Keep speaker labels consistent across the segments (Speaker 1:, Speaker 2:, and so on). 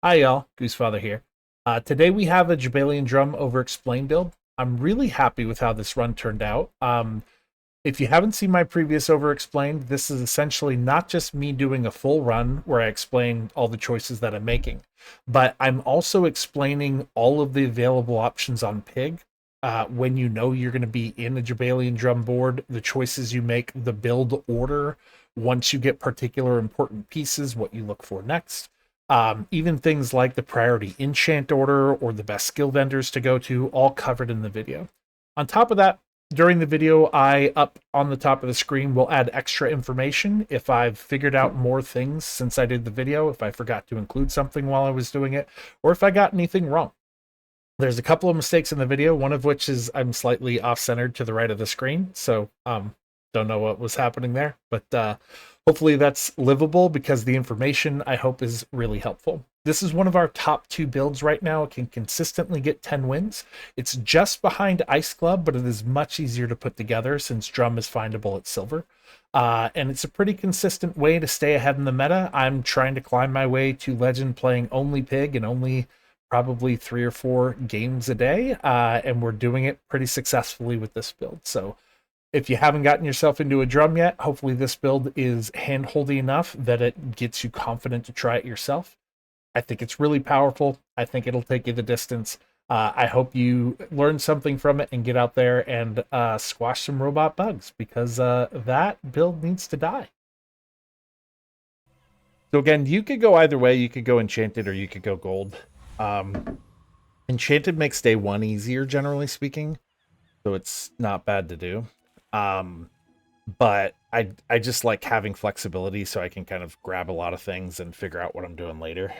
Speaker 1: Hi y'all, TheGooseFathr here. Today we have a Jabalian Drum Over Explained build. I'm really happy with how this run turned out. If you haven't seen my previous Over Explained, this is essentially not just me doing a full run where I explain all the choices that I'm making, but I'm also explaining all of the available options on Pig. When you know you're going to be in a Jabalian Drum board, the choices you make, the build order, once you get particular important pieces, what you look for next. Even things like the priority enchant order or the best skill vendors to go to, all covered in the video. On top of that, during the video, I up on the top of the screen will add extra information if I've figured out more things since I did the video, if I forgot to include something while I was doing it, or if I got anything wrong. There's a couple of mistakes in the video, one of which is I'm slightly off-centered to the right of the screen, so don't know what was happening there, but hopefully that's livable because the information I hope is really helpful. This is one of our top 2 builds right now. It can consistently get 10 wins. It's just behind Ice Club, but it is much easier to put together since Drum is findable at Silver. And it's a pretty consistent way to stay ahead in the meta. I'm trying to climb my way to Legend playing only Pig and only probably 3 or 4 games a day. And we're doing it pretty successfully with this build. So if you haven't gotten yourself into a drum yet, hopefully this build is handholdy enough that it gets you confident to try it yourself. I think it's really powerful. I think it'll take you the distance. I hope you learn something from it and get out there and squash some robot bugs because that build needs to die. So again, you could go either way. You could go Enchanted or you could go Gold. Enchanted makes day 1 easier, generally speaking, so it's not bad to do. But I just like having flexibility so I can kind of grab a lot of things and figure out what I'm doing later.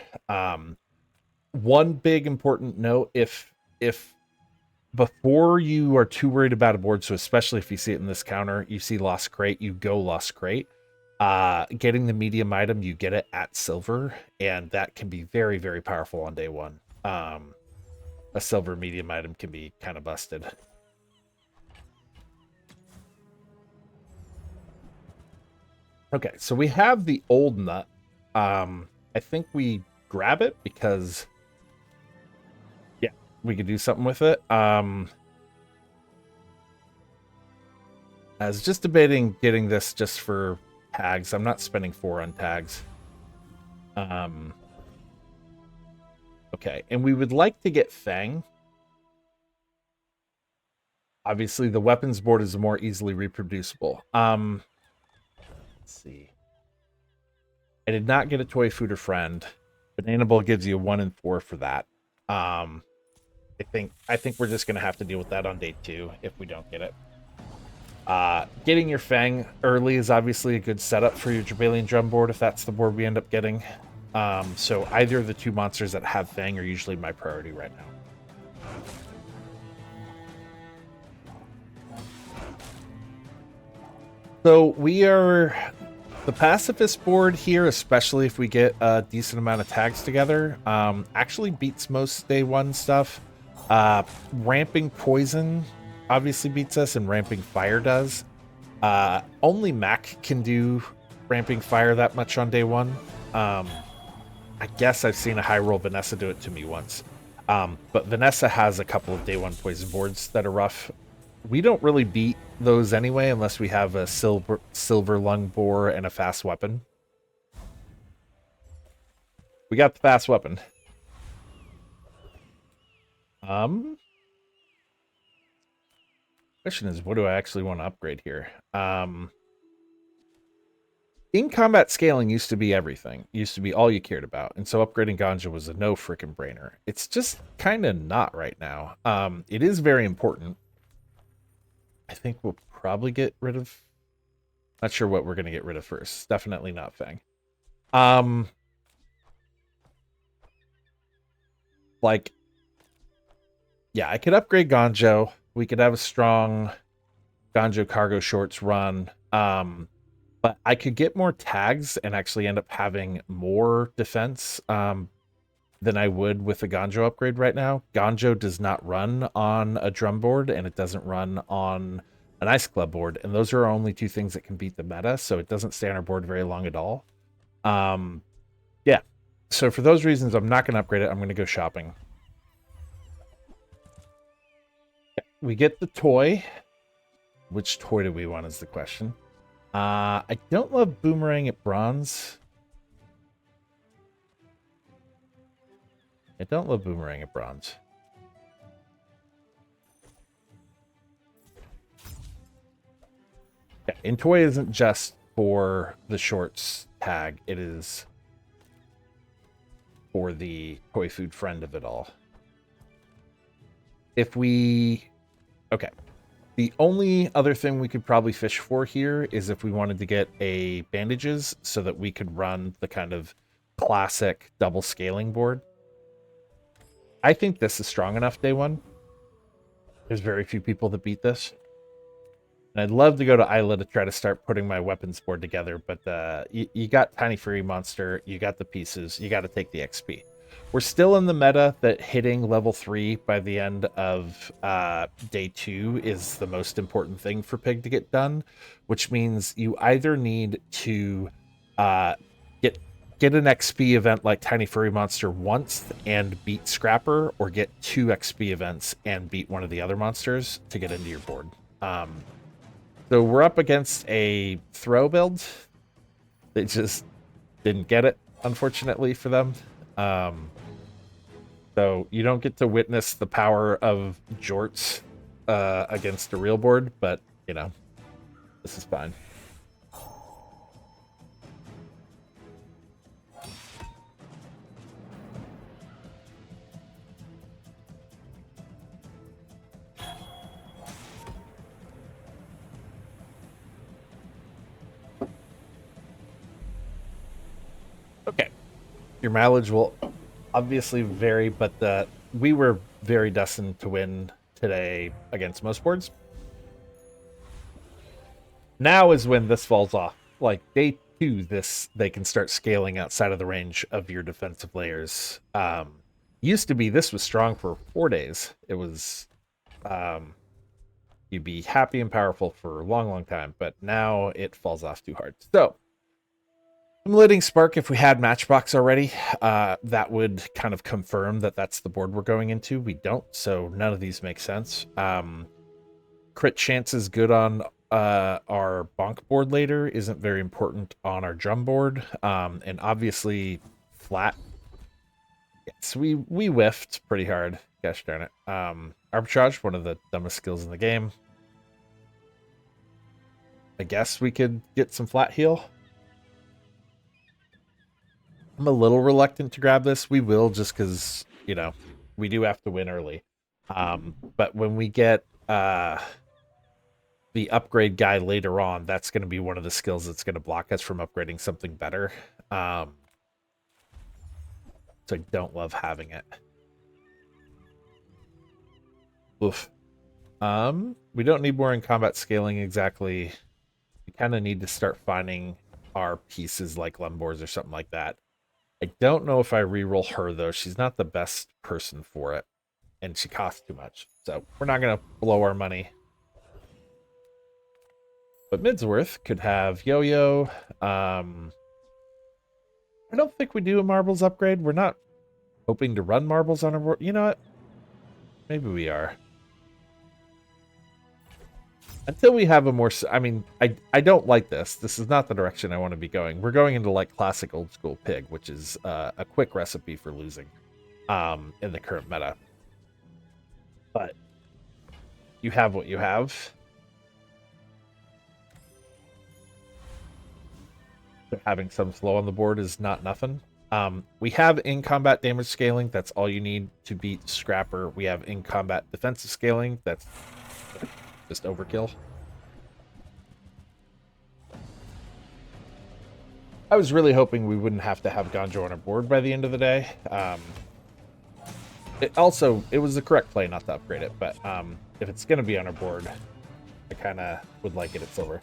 Speaker 1: One big important note, if before you are too worried about a board, so especially if you see it in this counter, you see Lost Crate, you go Lost Crate. Getting the medium item, you get it at Silver, and that can be very, very powerful on day 1. A Silver medium item can be kind of busted. Okay, so we have the old nut. I think we grab it because, yeah, we could do something with it. I was just debating getting this just for tags. I'm not spending 4 on tags. Okay, and we would like to get Fang. Obviously, the weapons board is more easily reproducible. Let's see. I did not get a toy fooder friend. Banana Bowl gives you a 1 and 4 for that. I think we're just gonna have to deal with that on day 2 if we don't get it. Getting your Fang early is obviously a good setup for your Jabalian Drum board if that's the board we end up getting. So either of the 2 monsters that have Fang are usually my priority right now. So we are the pacifist board here, especially if we get a decent amount of tags together, actually beats most day 1 stuff. Ramping Poison obviously beats us, and Ramping Fire does. Only Mac can do Ramping Fire that much on day 1. I guess I've seen a high roll Vanessa do it to me once. But Vanessa has a couple of day 1 poison boards that are rough. We don't really beat those anyway unless we have a silver lung boar and a fast weapon. We got the fast weapon. Question is, what do I actually want to upgrade here? In combat scaling used to be everything. It used to be all you cared about. And so upgrading Ganja was a no freaking brainer. It's just kind of not right now. It is very important. I think we'll probably get rid of... Not sure what we're going to get rid of first. Definitely not Fang. Like, yeah, I could upgrade Gonjo. We could have a strong Gonjo cargo shorts run. But I could get more tags and actually end up having more defense than I would with a Gonjo upgrade right now. Gonjo does not run on a drum board, and it doesn't run on an Ice Club board, and those are only 2 things that can beat the meta, so it doesn't stay on our board very long at all. Yeah, So for those reasons, I'm not going to upgrade it. I'm going to go shopping. We get the toy. Which toy do we want is the question. I don't love boomerang at bronze. I don't love boomerang at bronze. Yeah, and toy isn't just for the shorts tag. It is for the toy food friend of it all. If we... Okay. The only other thing we could probably fish for here is if we wanted to get a bandages so that we could run the kind of classic double scaling board. I think this is strong enough day one. There's very few people that beat this. And I'd love to go to Isla to try to start putting my weapons board together, but you got Tiny Furry Monster, you got the pieces, you got to take the XP. We're still in the meta that hitting level 3 by the end of day 2 is the most important thing for Pig to get done, which means you either need to get an XP event like Tiny Furry Monster once and beat Scrapper, or get 2 XP events and beat one of the other monsters to get into your board. So we're up against a throw build. They just didn't get it, unfortunately for them. So you don't get to witness the power of jorts against a real board, but, you know, this is fine. Okay. Your mileage will obviously vary, but we were very destined to win today against most boards. Now is when this falls off. Like day 2, they can start scaling outside of the range of your defensive layers. Used to be this was strong for 4 days. It was you'd be happy and powerful for a long, long time, but now it falls off too hard. So Stimulating Spark, if we had Matchbox already, that would kind of confirm that that's the board we're going into. We don't, so none of these make sense. Crit chance is good on our bonk board later, isn't very important on our drum board. And obviously, flat. Yes, we whiffed pretty hard. Gosh darn it. Arbitrage, one of the dumbest skills in the game. I guess we could get some flat heal. I'm a little reluctant to grab this. We will, just because, you know, we do have to win early. But when we get the upgrade guy later on, that's going to be one of the skills that's going to block us from upgrading something better. So I don't love having it. Oof. We don't need more in combat scaling exactly. We kind of need to start finding our pieces like Lembors or something like that. I don't know if I reroll her, though. She's not the best person for it, and she costs too much. So we're not going to blow our money. But Midsworth could have Yo-Yo. I don't think we do a Marbles upgrade. We're not hoping to run Marbles on our board. You know what? Maybe we are. Until we have a more... I mean, I don't like this. This is not the direction I want to be going. We're going into, like, classic old school Pig, which is a quick recipe for losing in the current meta. But you have what you have. So having some slow on the board is not nothing. We have in-combat damage scaling. That's all you need to beat Scrapper. We have in-combat defensive scaling. That's... just overkill. I was really hoping we wouldn't have to have Gonjo on our board by the end of the day. It was the correct play not to upgrade it, but if it's going to be on our board, I kind of would like it at silver.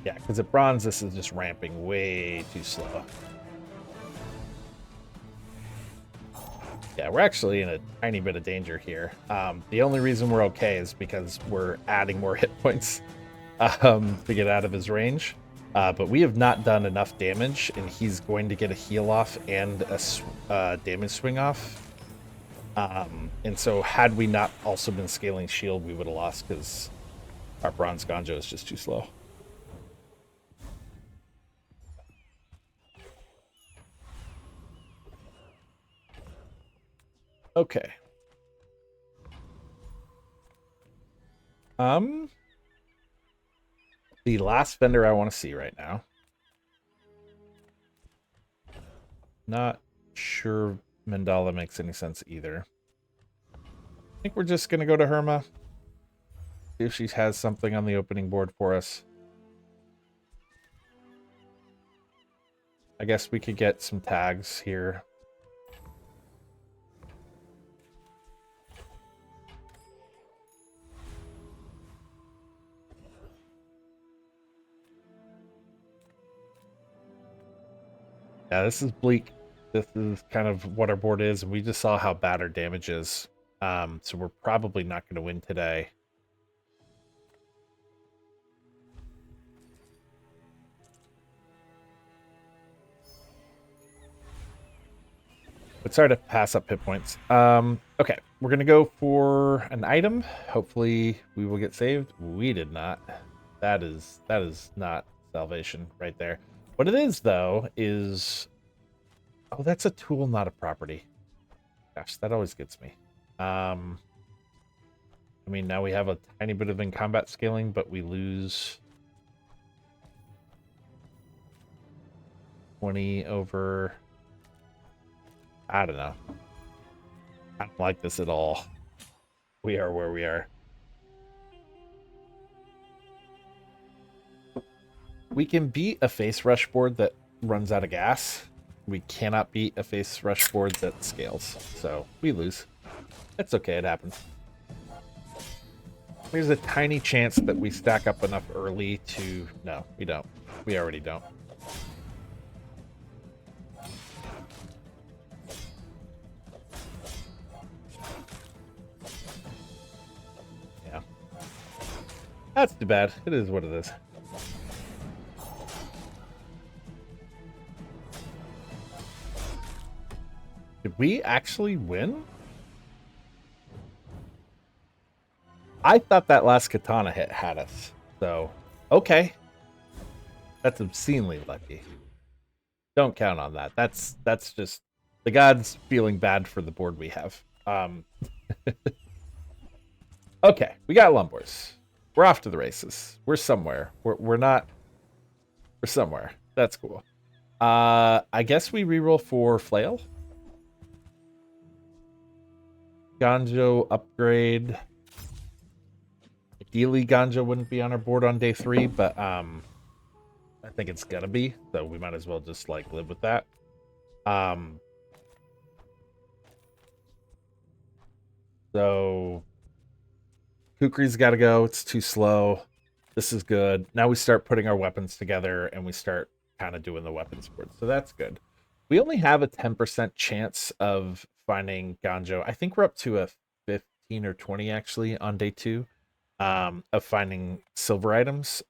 Speaker 1: Yeah, because at bronze, this is just ramping way too slow. Yeah, we're actually in a tiny bit of danger here. The only reason we're okay is because we're adding more hit points to get out of his range. But we have not done enough damage, and he's going to get a heal off and a damage swing off. And so had we not also been scaling shield, we would have lost because our bronze Ganjo is just too slow. Okay. The last vendor I want to see right now. Not sure Mandala makes any sense either. I think we're just going to go to Herma. See if she has something on the opening board for us. I guess we could get some tags here. Yeah, this is bleak. This is kind of what our board is, and we just saw how bad our damage is. So we're probably not going to win today. It's hard to pass up hit points. Okay, we're going to go for an item. Hopefully we will get saved. We did not. That is not salvation right there. What it is, though, is... Oh, that's a tool, not a property. Gosh, that always gets me. I mean, now we have a tiny bit of in-combat scaling, but we lose 20 over... I don't know. I don't like this at all. We are where we are. We can beat a face rush board that runs out of gas. We cannot beat a face rush board that scales. So we lose. It's okay, it happens. There's a tiny chance that we stack up enough early to... No, we don't. We already don't. Yeah. That's too bad. It is what it is. Did we actually win? I thought that last katana hit had us. So, okay. That's obscenely lucky. Don't count on that. That's just the gods feeling bad for the board we have. Okay, we got Lumbors. We're off to the races. We're somewhere. We're not. We're somewhere. That's cool. I guess we reroll for Flail. Ganjo upgrade. Ideally, Ganjo wouldn't be on our board on day 3, but I think it's gonna be, so we might as well just like live with that. So Kukri's got to go. It's too slow. This is good. Now we start putting our weapons together and we start kind of doing the weapons board. So that's good. We only have a 10% chance of finding Ganjo. I think we're up to a 15 or 20 actually on day 2 of finding silver items.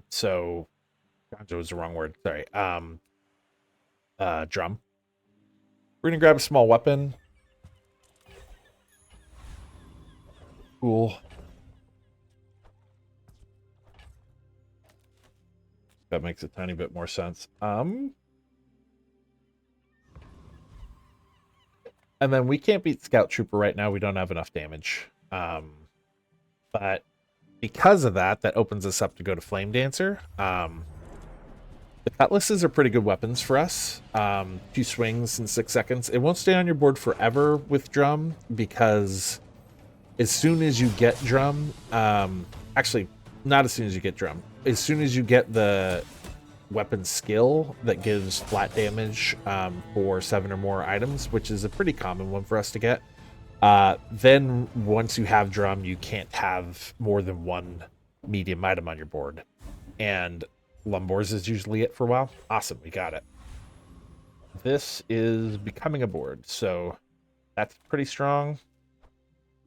Speaker 1: So Ganjo is the wrong word. Sorry. Drum. We're gonna grab a small weapon. Cool. That makes a tiny bit more sense. And then we can't beat Scout Trooper right now. We don't have enough damage. But because of that, that opens us up to go to Flame Dancer. The cutlasses are pretty good weapons for us. 2 swings in 6 seconds. It won't stay on your board forever with Drum because as soon as you get Drum, actually, not as soon as you get Drum. As soon as you get the weapon skill that gives flat damage for 7 or more items, which is a pretty common one for us to get, then once you have Drum, you can't have more than 1 medium item on your board. And Lumbors is usually it for a while. Awesome, we got it. This is becoming a board, so that's pretty strong.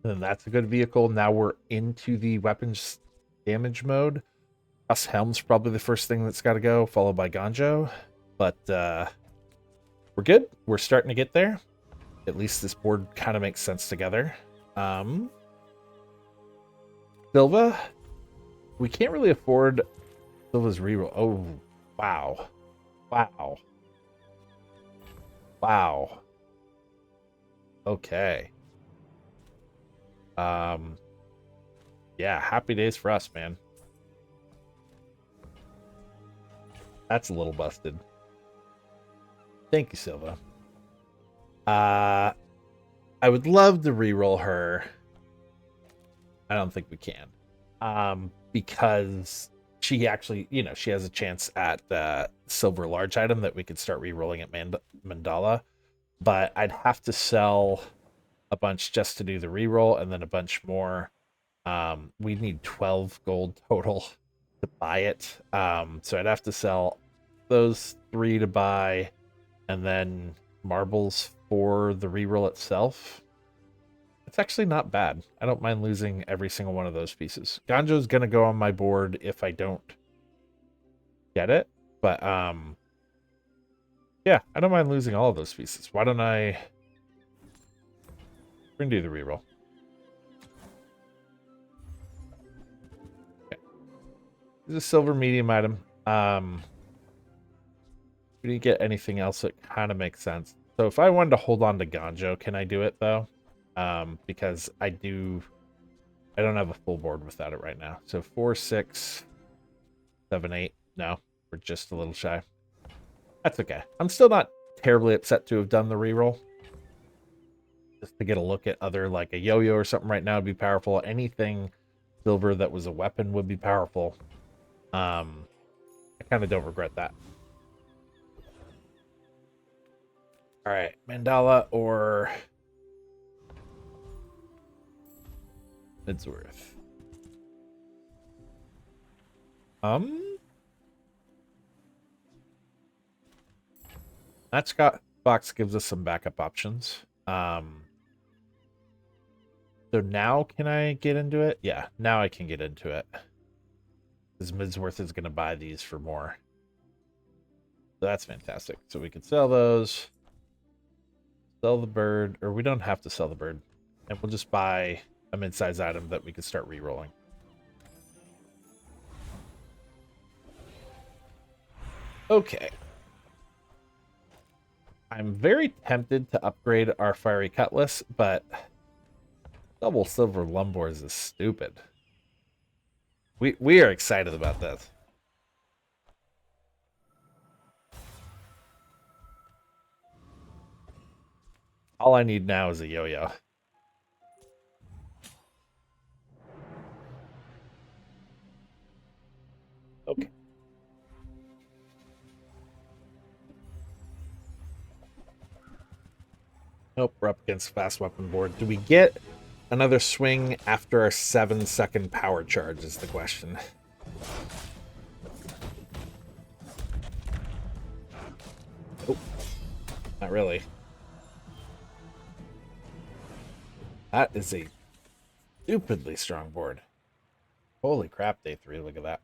Speaker 1: And that's a good vehicle. Now we're into the weapons damage mode. Us Helm's probably the first thing that's got to go, followed by Ganjo. But we're good. We're starting to get there. At least this board kind of makes sense together. Silva, we can't really afford Silva's reroll. Oh, wow. Wow. Wow. Okay. Yeah, happy days for us, man. That's a little busted. Thank you, Silva. I would love to reroll her. I don't think we can. Because she actually, she has a chance at silver large item that we could start rerolling at Mandala. But I'd have to sell a bunch just to do the reroll and then a bunch more. We need 12 gold total to buy it. So I'd have to sell those 3 to buy and then marbles for the reroll itself. It's actually not bad. I don't mind losing every single one of those pieces. Ganjo's gonna go on my board if I don't get it, but yeah, I don't mind losing all of those pieces. Why don't I? We're gonna do the reroll. Okay. This is a silver medium item. We didn't get anything else that kind of makes sense. So if I wanted to hold on to Ganjo, can I do it though? Because I don't have a full board without it right now. So 4, 6, 7, 8. No, we're just a little shy. That's okay. I'm still not terribly upset to have done the reroll. Just to get a look at other, like a yo-yo or something right now would be powerful. Anything silver that was a weapon would be powerful. I kind of don't regret that. All right, Mandala or Midsworth. That Scott box gives us some backup options. So now can I get into it? Yeah, now I can get into it. Because Midsworth is going to buy these for more. So that's fantastic. So we can sell those. Sell the bird. Or we don't have to sell the bird. And we'll just buy a mid-size item that we can start re-rolling. Okay. I'm very tempted to upgrade our Fiery Cutlass, but double silver lumbors is stupid. We are excited about this. All I need now is a yo-yo. Okay. Nope, we're up against fast weapon board. Do we get another swing after our 7-second power charge is the question. Oh, not really. That is a stupidly strong board. Holy crap, day 3, look at that.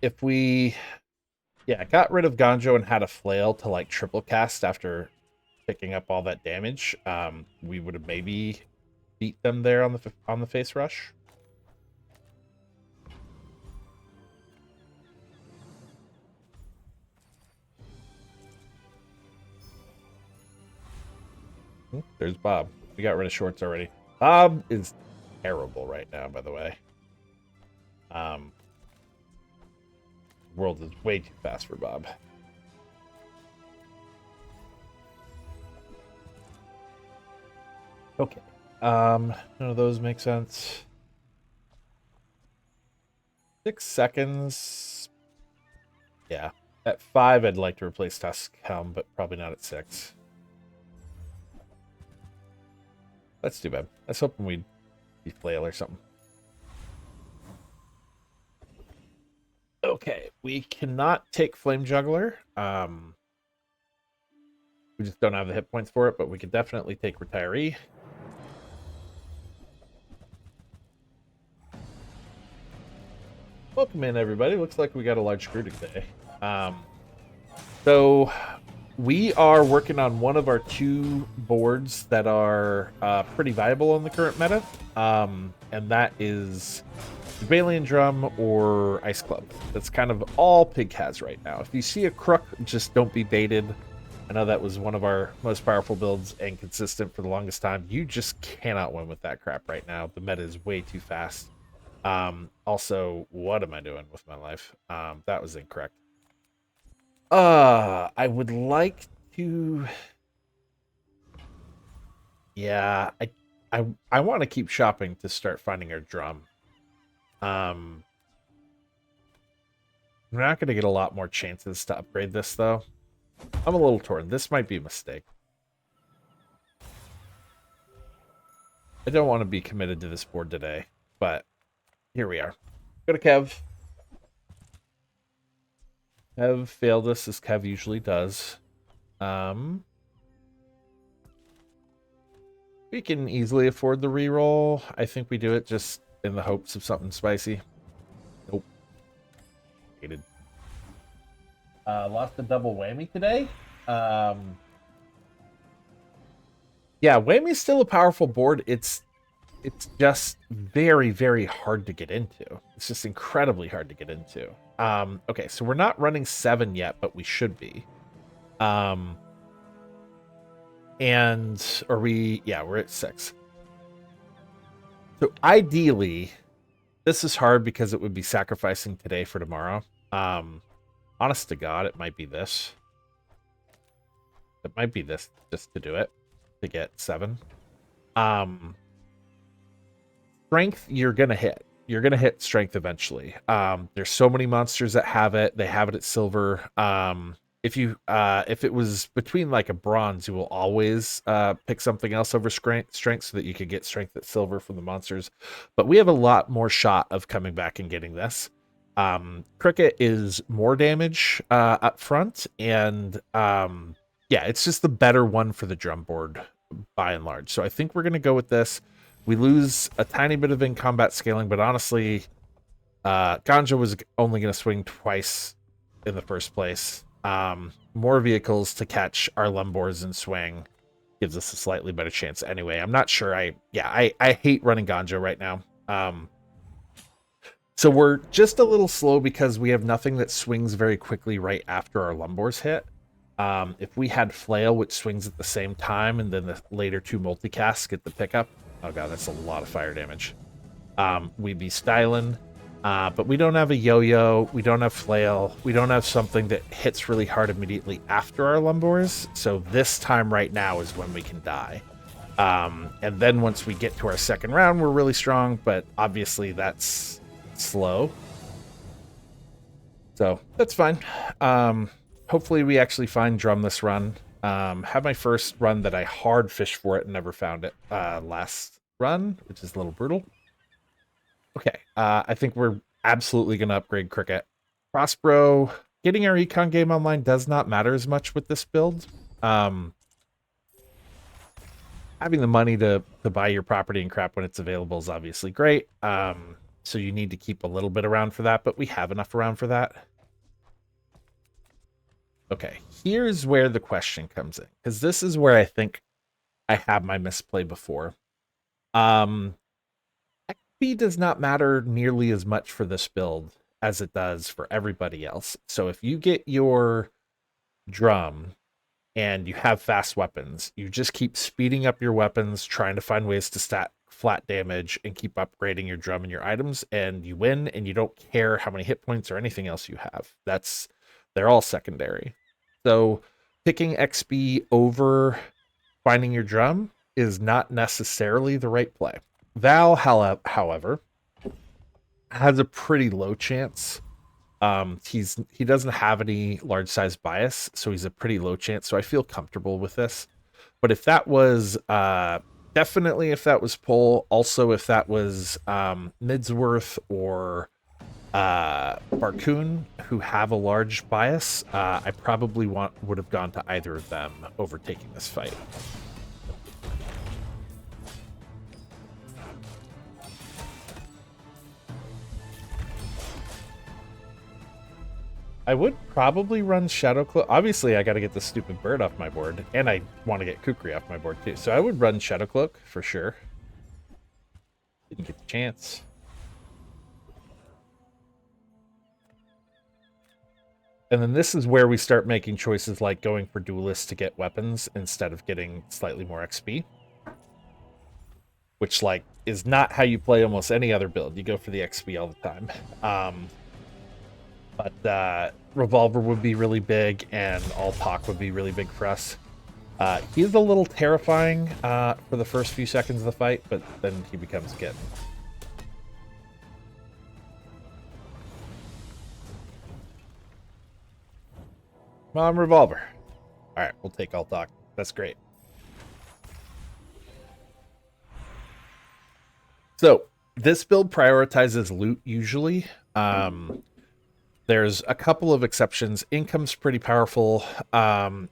Speaker 1: If we got rid of Ganjo and had a flail to like triple cast after picking up all that damage, we would have maybe beat them there on the face rush. There's Bob. We got rid of shorts already. Bob is terrible right now, by the way. World is way too fast for Bob. Okay. None of those make sense. 6 seconds. Yeah. At 5, I'd like to replace Tusk Helm, but probably not at 6. That's too bad. I was hoping we'd be flail or something. Okay, we cannot take Flame Juggler. We just don't have the hit points for it, but we could definitely take Retiree. Welcome in, everybody. Looks like we got a large crew today. So we are working on one of our two boards that are pretty viable in the current meta, and that is Jabalian Drum or Ice Club. That's kind of all Pig has right now. If you see a crook, just don't be baited. I know that was one of our most powerful builds and consistent for the longest time. You just cannot win with that crap right now. The meta is way too fast. Also, what am I doing with my life? That was incorrect. I would like to... Yeah, I want to keep shopping to start finding our drum. We're not going to get a lot more chances to upgrade this, though. I'm a little torn. This might be a mistake. I don't want to be committed to this board today, but here we are. Go to Kev. Kev failed us, as Kev usually does. We can easily afford the reroll. I think we do it just in the hopes of something spicy. Nope. Hated. Lost a double whammy today. Yeah, whammy's still a powerful board. It's just very, very hard to get into. It's just incredibly hard to get into. Okay, so we're not running 7 yet, but we should be. We're at 6. So ideally, this is hard because it would be sacrificing today for tomorrow. Honest to God, it might be this. It might be this just to do it, to get 7. Strength, you're going to hit. You're going to hit strength eventually. There's so many monsters that have it. They have it at silver. If it was between like a bronze, you will always pick something else over strength so that you could get strength at silver from the monsters. But we have a lot more shot of coming back and getting this. Cricket is more damage up front, and yeah, it's just the better one for the drum board by and large. So I think we're going to go with this. We lose a tiny bit of in-combat scaling, but honestly, Ganja was only going to swing twice in the first place. More vehicles to catch our Lumbors and swing gives us a slightly better chance anyway. I'm not sure. I hate running Ganja right now. So we're just a little slow because we have nothing that swings very quickly right after our Lumbors hit. If we had Flail, which swings at the same time, and then the later 2 multicasts get the pickup. Oh god, that's a lot of fire damage. We'd be styling. But we don't have a yo-yo, we don't have flail, we don't have something that hits really hard immediately after our Lumbors, so this time right now is when we can die. And then once we get to our second round, we're really strong, but obviously that's slow. So, that's fine. Hopefully we actually find drum this run. Had my first run that I hard fished for it and never found it last run, which is a little brutal. Okay, I think we're absolutely going to upgrade Cricket. Prospero, getting our econ game online does not matter as much with this build. Having the money to buy your property and crap when it's available is obviously great. So you need to keep a little bit around for that, but we have enough around for that. Okay, here's where the question comes in, because this is where I think I have my misplay before. XP does not matter nearly as much for this build as it does for everybody else. So if you get your drum and you have fast weapons, you just keep speeding up your weapons, trying to find ways to stat flat damage and keep upgrading your drum and your items, and you win, and you don't care how many hit points or anything else you have. They're all secondary. So picking XP over finding your drum is not necessarily the right play. Val, however, has a pretty low chance. He doesn't have any large size bias, so he's a pretty low chance. So I feel comfortable with this. But if that was definitely if that was Pull, also if that was Midsworth or Barcoon, who have a large bias, I probably would have gone to either of them over taking this fight. I would probably run Shadow Cloak. Obviously, I got to get the stupid bird off my board, and I want to get Kukri off my board too. So I would run Shadow Cloak for sure. Didn't get the chance. And then this is where we start making choices like going for duelists to get weapons instead of getting slightly more XP. Which, like, is not how you play almost any other build. You go for the XP all the time. But Revolver would be really big, and All Pac would be really big for us. He's a little terrifying for the first few seconds of the fight, but then he becomes good. Come on, Revolver. All right, we'll take All Pac. That's great. So this build prioritizes loot usually. There's a couple of exceptions. Income's pretty powerful.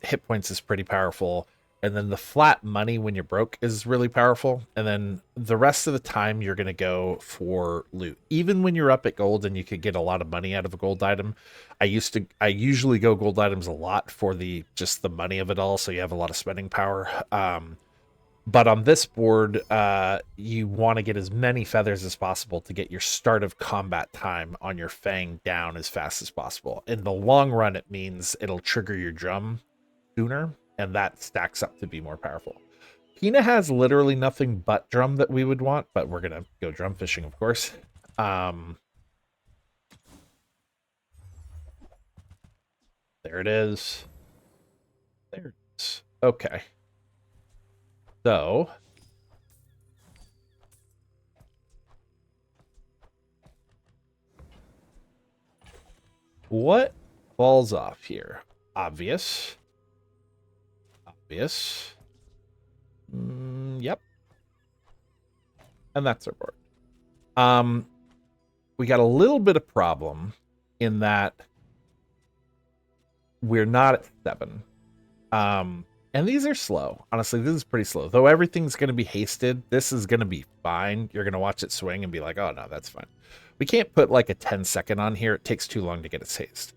Speaker 1: Hit points is pretty powerful. And then the flat money when you're broke is really powerful. And then the rest of the time you're going to go for loot. Even when you're up at gold and you could get a lot of money out of a gold item. I usually go gold items a lot for just the money of it all. So you have a lot of spending power. But on this board, you want to get as many feathers as possible to get your start of combat time on your Fang down as fast as possible. In the long run, it means it'll trigger your drum sooner, and that stacks up to be more powerful. Hina has literally nothing but drum that we would want, but we're going to go drum fishing, of course. There it is. There it is. Okay. So, what falls off here? Obvious. Obvious. Yep. And that's our board. We got a little bit of problem in that we're not at 7. And these are slow. Honestly, this is pretty slow. Though everything's going to be hasted, this is going to be fine. You're going to watch it swing and be like, oh, no, that's fine. We can't put like a 10-second on here. It takes too long to get its haste.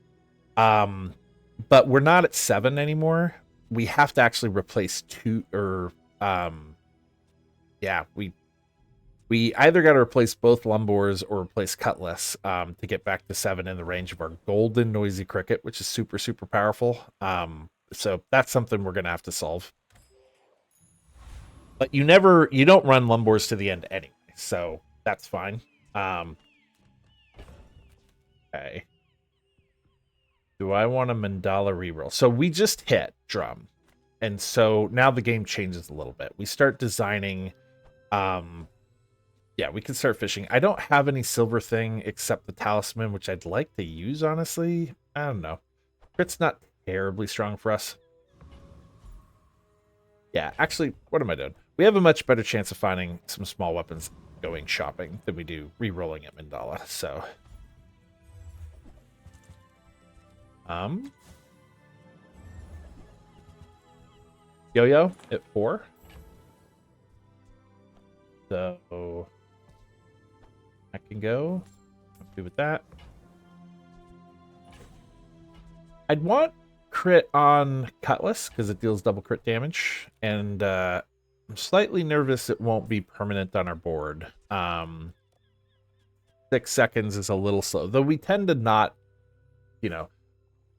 Speaker 1: But we're not at 7 anymore. We have to actually replace 2 or... yeah, we either got to replace both Lumbors or replace Cutlass to get back to 7 in the range of our golden Noisy Cricket, which is super, super powerful. So that's something we're going to have to solve. But you don't run Lumbors to the end anyway, so that's fine. Okay. Do I want a Mandala reroll? So we just hit drum. And so now the game changes a little bit. We start designing... yeah, we can start fishing. I don't have any silver thing except the talisman, which I'd like to use, honestly. I don't know. Crit's not terribly strong for us. Yeah, actually, what am I doing? We have a much better chance of finding some small weapons going shopping than we do re-rolling at Mandala, so... Yo-yo at 4. So... I can go. I'm good with that. I'd want crit on Cutlass because it deals double crit damage, and I'm slightly nervous it won't be permanent on our board. 6 seconds is a little slow, though we tend to not,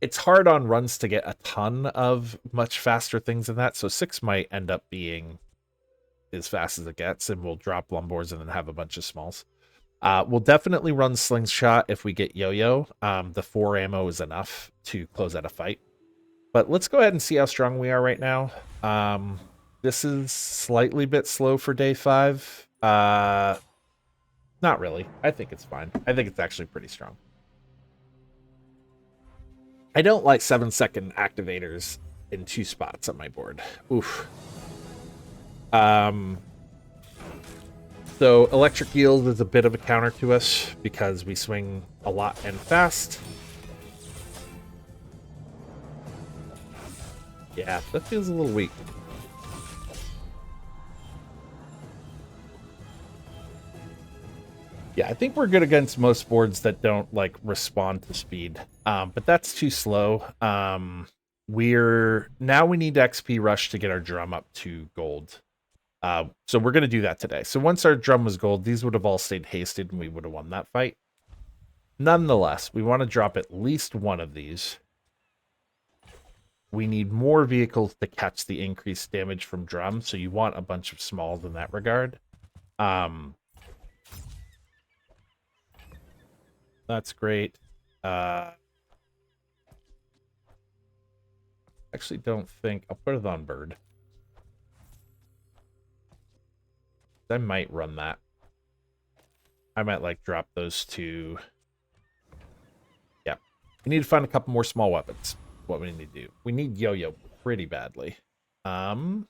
Speaker 1: it's hard on runs to get a ton of much faster things than that, so 6 might end up being as fast as it gets, and we'll drop Lumbors and then have a bunch of smalls. We'll definitely run Slingshot if we get Yo-Yo. The 4 ammo is enough to close out a fight. But let's go ahead and see how strong we are right now. This is slightly bit slow for day 5. Not really. I think it's fine. I think it's actually pretty strong. I don't like 7-second activators in 2 spots on my board. Oof. So Electric Eels is a bit of a counter to us because we swing a lot and fast. Yeah, that feels a little weak. Yeah, I think we're good against most boards that don't like respond to speed. But that's too slow. We need XP rush to get our drum up to gold. So we're gonna do that today. So once our drum was gold, these would have all stayed hasted and we would have won that fight. Nonetheless, we want to drop at least one of these. We need more vehicles to catch the increased damage from drum, so you want a bunch of smalls in that regard. That's great. Actually don't think... I'll put it on bird. I might run that. I might, like, drop those two. Yeah. We need to find a couple more small weapons. What we need to do. We need yo-yo pretty badly. Putting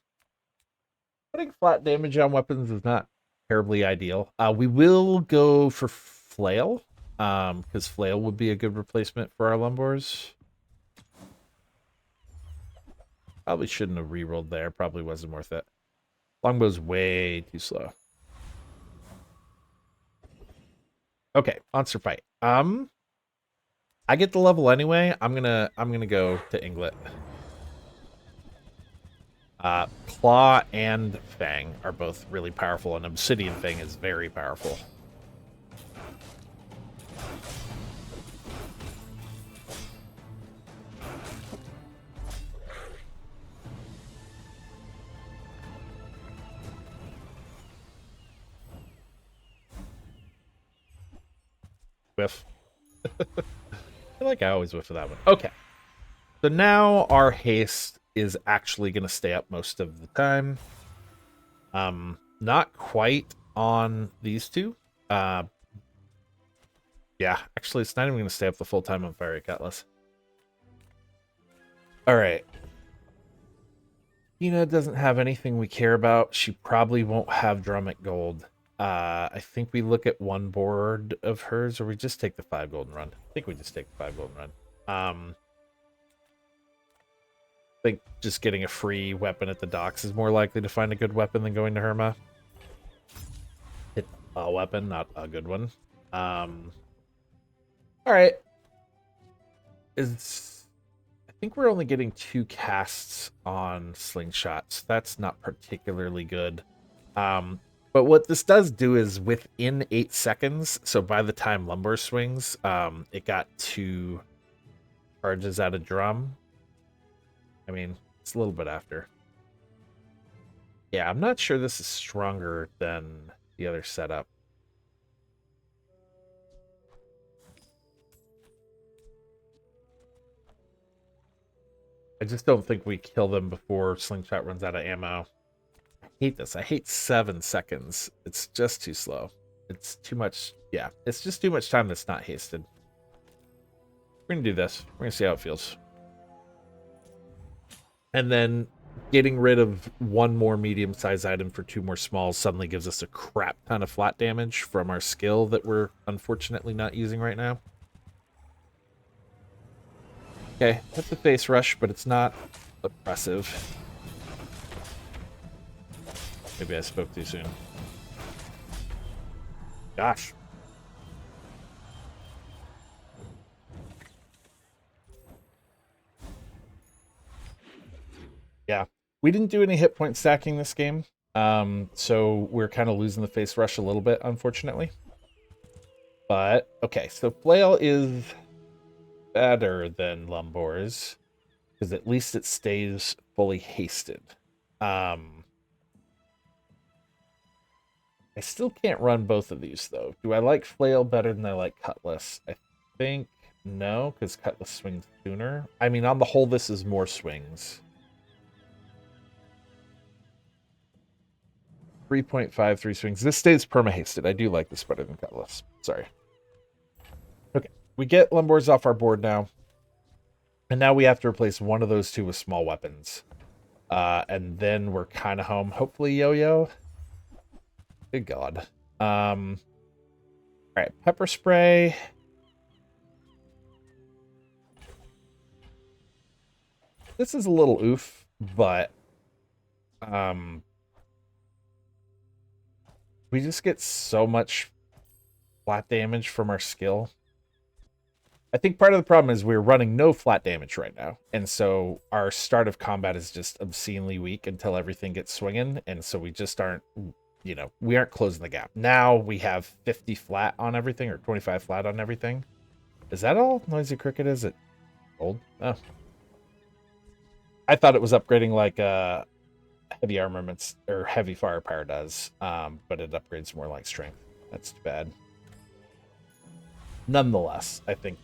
Speaker 1: flat damage on weapons is not terribly ideal. We will go for flail. Because flail would be a good replacement for our lumbors. Probably shouldn't have rerolled there. Probably wasn't worth it. Longbow's way too slow. Okay, monster fight. I get the level anyway. I'm gonna go to Inglet. Claw and Fang are both really powerful, and Obsidian Fang is very powerful. Whiff. I feel like I always whiff for that one. Okay. So now our haste is actually going to stay up most of the time. Not quite on these two. Yeah, actually, it's not even going to stay up the full time on Fiery Cutlass. All right. Tina doesn't have anything we care about. She probably won't have drum at gold. I think we look at one board of hers, or we just take the 5 golden run. I think we just take the 5 golden run. I think just getting a free weapon at the docks is more likely to find a good weapon than going to Herma. Hit a weapon, not a good one. All right. I think we're only getting 2 casts on slingshots. That's not particularly good. But what this does do is within 8 seconds, so by the time Lumber swings, it got 2 charges out of drum. I mean, it's a little bit after. Yeah, I'm not sure this is stronger than the other setup. I just don't think we kill them before Slingshot runs out of ammo. I hate this. I hate 7 seconds. It's just too slow. It's too much. Yeah, it's just too much time that's not hasted. We're going to do this. We're going to see how it feels. And then getting rid of 1 more medium-sized item for 2 more smalls suddenly gives us a crap ton of flat damage from our skill that we're unfortunately not using right now. Okay, that's a face rush, but it's not oppressive. Maybe I spoke too soon. Gosh. Yeah, we didn't do any hit point stacking this game, so we're kind of losing the face rush a little bit, unfortunately. But, okay, so Flail is better than Lumbor's, because at least it stays fully hasted. I still can't run both of these, though. Do I like Flail better than I like Cutlass? I think no, because Cutlass swings sooner. I mean, on the whole, this is more swings. 3.53 swings. This stays perma-hasted. I do like this better than Cutlass. Sorry. Okay, we get Lumbors off our board now. And now we have to replace one of those 2 with small weapons. And then we're kind of home. Hopefully Yo-Yo. Good God. All right, Pepper Spray. This is a little oof, but we just get so much flat damage from our skill. I think part of the problem is we're running no flat damage right now. And so our start of combat is just obscenely weak until everything gets swinging. And so we just aren't, you know, we aren't closing the gap. Now we have 50 flat on everything or 25 flat on everything. Is that all Noisy Cricket is? It old? Oh. I thought it was upgrading like heavy armaments or heavy firepower does, but it upgrades more like strength. That's too bad. Nonetheless, I think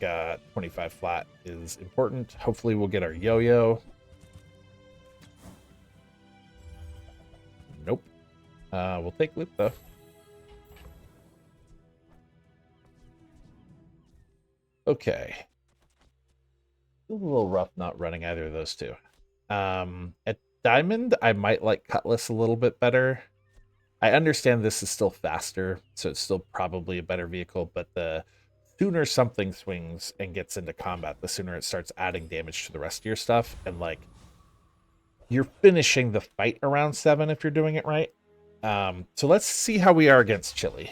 Speaker 1: 25 flat is important. Hopefully we'll get our yo-yo. Nope. We'll take loop though. Okay. A little rough not running either of those two. At Diamond, I might like Cutlass a little bit better. I understand this is still faster, so it's still probably a better vehicle, but the sooner something swings and gets into combat, the sooner it starts adding damage to the rest of your stuff. And like, you're finishing the fight around 7 if you're doing it right. So let's see how we are against Chili.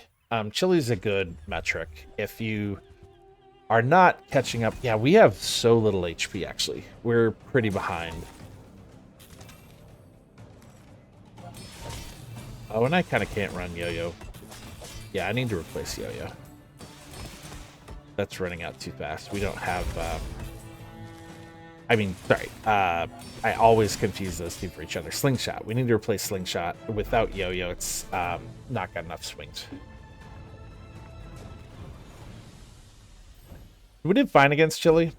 Speaker 1: Chili's a good metric. If you are not catching up, yeah, we have so little HP actually. We're pretty behind. Oh, and I kind of can't run Yo-Yo. Yeah, I need to replace Yo-Yo. That's running out too fast. We don't have... I mean, sorry. I always confuse those two for each other. Slingshot. We need to replace Slingshot. Without Yo-Yo, it's not got enough swings. We did fine against Chili.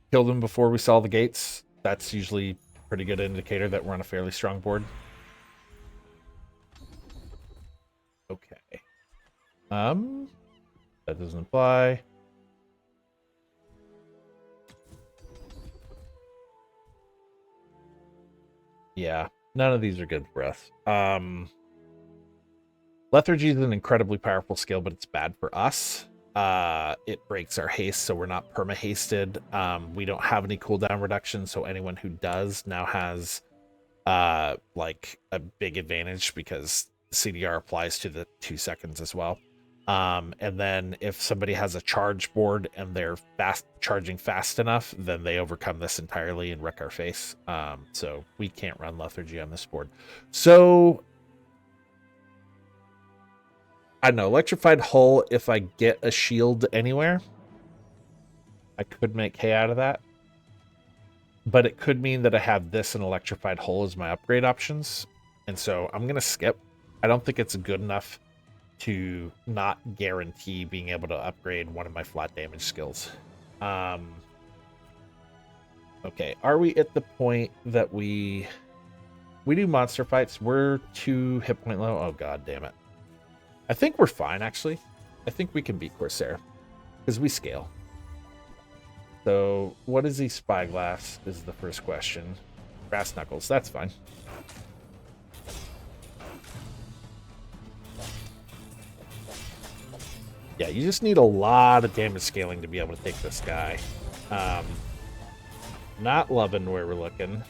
Speaker 1: Killed him before we saw the gates. That's usually a pretty good indicator that we're on a fairly strong board. Okay. That doesn't apply. Yeah, none of these are good for us. Lethargy is an incredibly powerful skill, but it's bad for us. It breaks our haste, so we're not perma-hasted. We don't have any cooldown reduction, so anyone who does now has like a big advantage because CDR applies to the 2 seconds as well. And then if somebody has a charge board and they're charging fast enough, then they overcome this entirely and wreck our face. So we can't run Lethargy on this board. So I don't know, Electrified Hull, if I get a shield anywhere, I could make hay out of that. But it could mean that I have this and Electrified Hull as my upgrade options. And so I'm going to skip. I don't think it's good enough to not guarantee being able to upgrade one of my flat damage skills. Okay, are we at the point that we do monster fights? We're 2 hit point low. Oh, god damn it. I think we're fine, actually. I think we can beat Corsair because we scale. So, what is the Spyglass is the first question. Brass Knuckles, that's fine. Yeah, you just need a lot of damage scaling to be able to take this guy. Not loving where we're looking.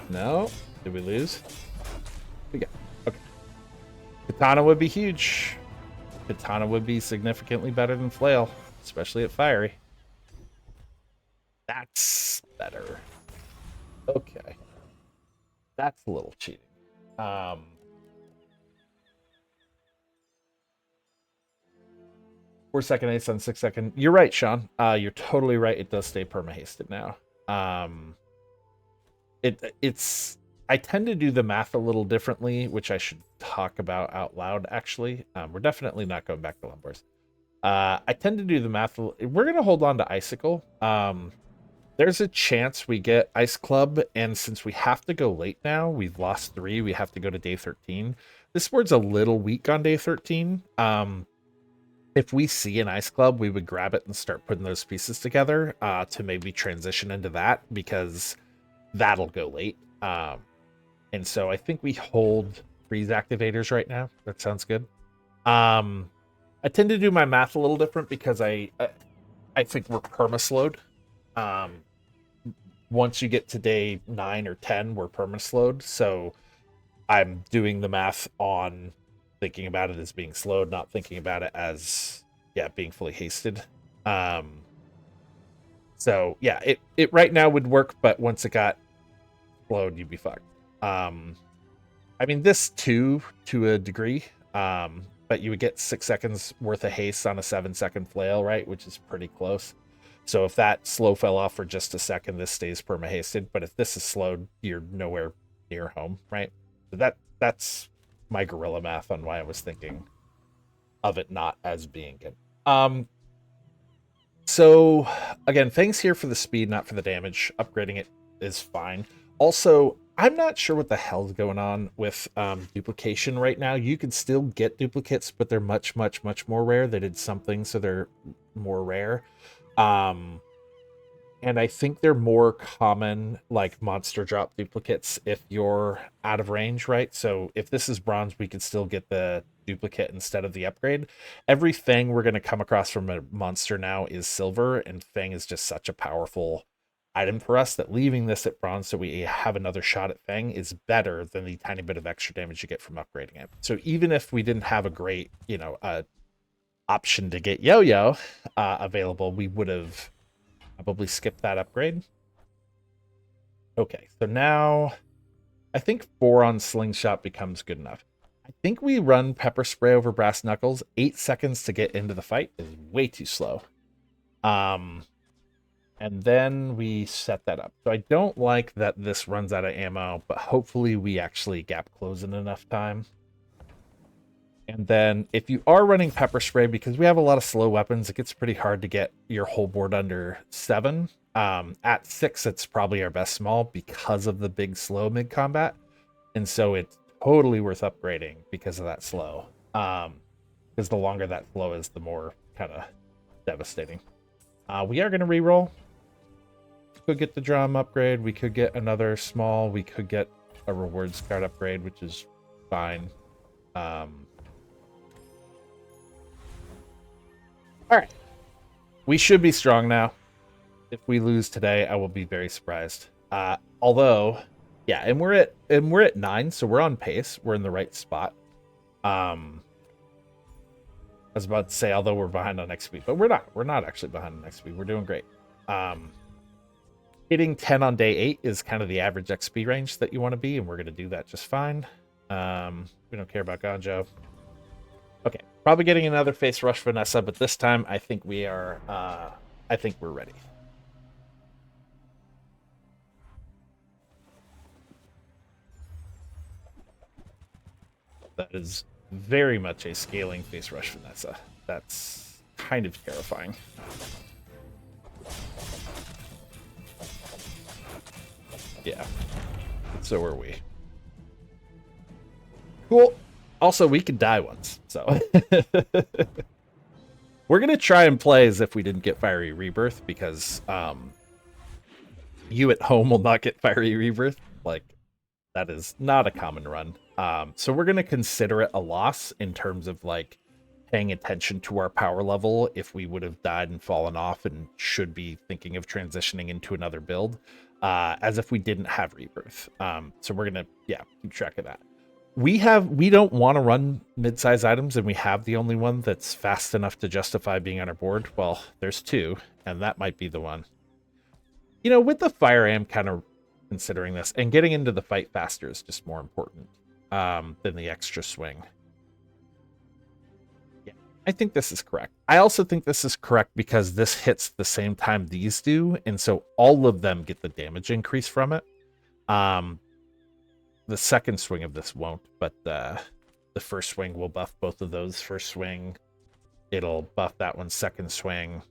Speaker 1: No? Did we lose? We got. Okay. Katana would be huge. Katana would be significantly better than Flail, especially at Fiery. That's better. Okay. That's a little cheating. 4-second ace on 6-second. You're right, Sean. You're totally right. It does stay perma-hasted now. It's I tend to do the math a little differently, which I should talk about out loud, actually. We're definitely not going back to Lumbars. I tend to do the math. We're going to hold on to Icicle. There's a chance we get Ice Club, and since we have to go late now, we've lost 3. We have to go to day 13. This board's a little weak on day 13. If we see an Ice Club, we would grab it and start putting those pieces together to maybe transition into that, because that'll go late. And so I think we hold freeze activators right now. That sounds good. I tend to do my math a little different because I think we're perma-slowed. Once you get to day 9 or 10, we're perma-slowed. So I'm doing the math on thinking about it as being slowed, not thinking about it as, yeah, being fully hasted. So yeah, it right now would work, but once it got slowed, you'd be fucked. I mean, this too, to a degree, but you would get 6 seconds worth of haste on a 7-second flail, right? Which is pretty close. So if that slow fell off for just a second, this stays perma-hasted. But if this is slowed, you're nowhere near home, right? So that's my gorilla math on why I was thinking of it not as being good. So again, thanks here for the speed, not for the damage. Upgrading it is fine. Also, I'm not sure what the hell's going on with duplication right now. You can still get duplicates, but they're much, much, much more rare. They did something, so they're more rare. And I think they're more common, like monster drop duplicates, if you're out of range, right? So if this is bronze, we could still get the duplicate instead of the upgrade. Everything we're going to come across from a monster now is silver, and Fang is just such a powerful item for us that leaving this at bronze so we have another shot at Fang is better than the tiny bit of extra damage you get from upgrading it. So even if we didn't have a great, option to get Yo-Yo available, we would have probably skipped that upgrade. Okay, so now I think 4 on Slingshot becomes good enough. I think we run Pepper Spray over Brass Knuckles. 8 seconds to get into the fight is way too slow. And then we set that up. So I don't like that this runs out of ammo, but hopefully we actually gap close in enough time. And then if you are running Pepper Spray, because we have a lot of slow weapons, it gets pretty hard to get your whole board under 7. At 6, it's probably our best small because of the big slow mid-combat. And so it's totally worth upgrading because of that slow. Because the longer that slow is, the more kind of devastating. We are going to reroll. Could get the drum upgrade. We could get another small. We could get a rewards card upgrade, which is fine. All right. We should be strong now. If we lose today, I will be very surprised. Although, yeah, and we're at 9, so we're on pace. We're in the right spot. I was about to say, although we're behind on XP, but we're not. We're not actually behind on XP. We're doing great. Hitting 10 on day 8 is kind of the average XP range that you want to be, and we're going to do that just fine. We don't care about Gonjo. Okay, probably getting another face rush Vanessa, but this time I think we are. I think we're ready. That is very much a scaling face rush Vanessa. That's kind of terrifying. Yeah, so are we. Cool. Also, we could die once, so we're gonna try and play as if we didn't get Fiery Rebirth, because you at home will not get Fiery Rebirth. Like, that is not a common run. So we're gonna consider it a loss in terms of like paying attention to our power level if we would have died and fallen off and should be thinking of transitioning into another build, as if we didn't have Rebirth. So we're gonna, yeah, keep track of that. We don't want to run mid-size items, and we have the only one that's fast enough to justify being on our board. Well, there's 2, and that might be the one. You know, with the fire, I am kind of considering this, and getting into the fight faster is just more important than the extra swing. Yeah, I think this is correct. I also think this is correct because this hits the same time these do, and so all of them get the damage increase from it. The second swing of this won't, but the first swing will buff both of those. First swing, it'll buff that one. Second swing.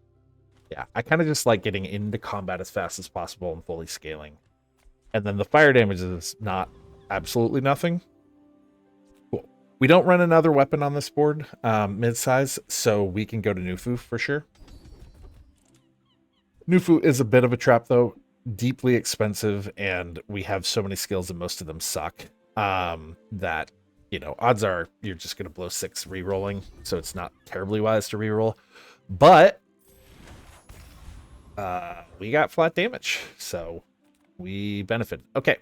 Speaker 1: Yeah, I kind of just like getting into combat as fast as possible and fully scaling. And then the fire damage is not absolutely nothing. Cool. We don't run another weapon on this board, mid-size, so we can go to Nufu for sure. Nufu is a bit of a trap, though. Deeply expensive, and we have so many skills and most of them suck, that, you know, odds are you're just going to blow 6 re-rolling, so it's not terribly wise to re-roll. But we got flat damage, so we benefit. Okay,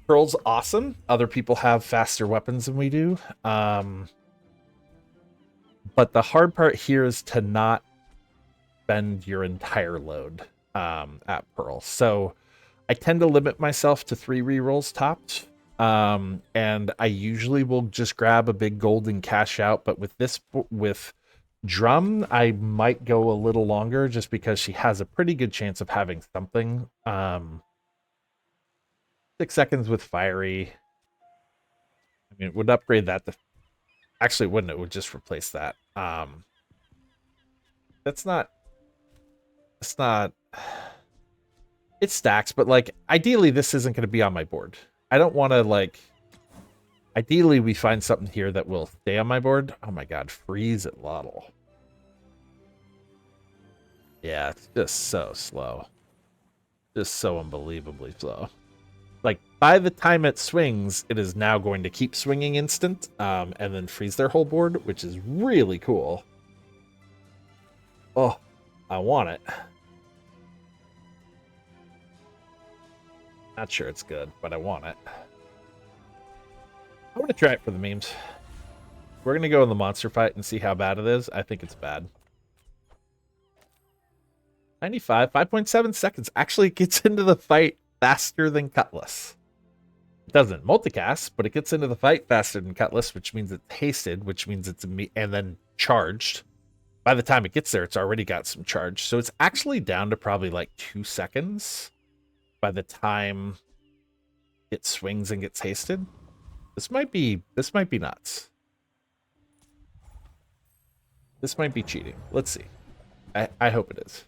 Speaker 1: Pearl's awesome. Other people have faster weapons than we do. But the hard part here is to not spend your entire load at Pearl. So I tend to limit myself to 3 rerolls topped. And I usually will just grab a big gold and cash out. But with Drum, I might go a little longer just because she has a pretty good chance of having something. 6 seconds with Fiery. I mean, it would upgrade that to... Actually, it wouldn't. It would just replace that. That's not... It's not... It stacks, but, like, ideally, this isn't going to be on my board. I don't want to, like... Ideally, we find something here that will stay on my board. Oh my god, freeze at Lottle. Yeah, it's just so slow. Just so unbelievably slow. Like, by the time it swings, it is now going to keep swinging instant, and then freeze their whole board, which is really cool. Oh, I want it. Not sure it's good, but I want it. I'm going to try it for the memes. We're going to go in the monster fight and see how bad it is. I think it's bad. 95, 5.7 seconds. Actually gets into the fight faster than Cutlass. It doesn't multicast, but it gets into the fight faster than Cutlass, which means it's hasted, which means it's and then charged. By the time it gets there, it's already got some charge. So it's actually down to probably like 2 seconds by the time it swings and gets hasted. This might be nuts. This might be cheating. Let's see. I hope it is.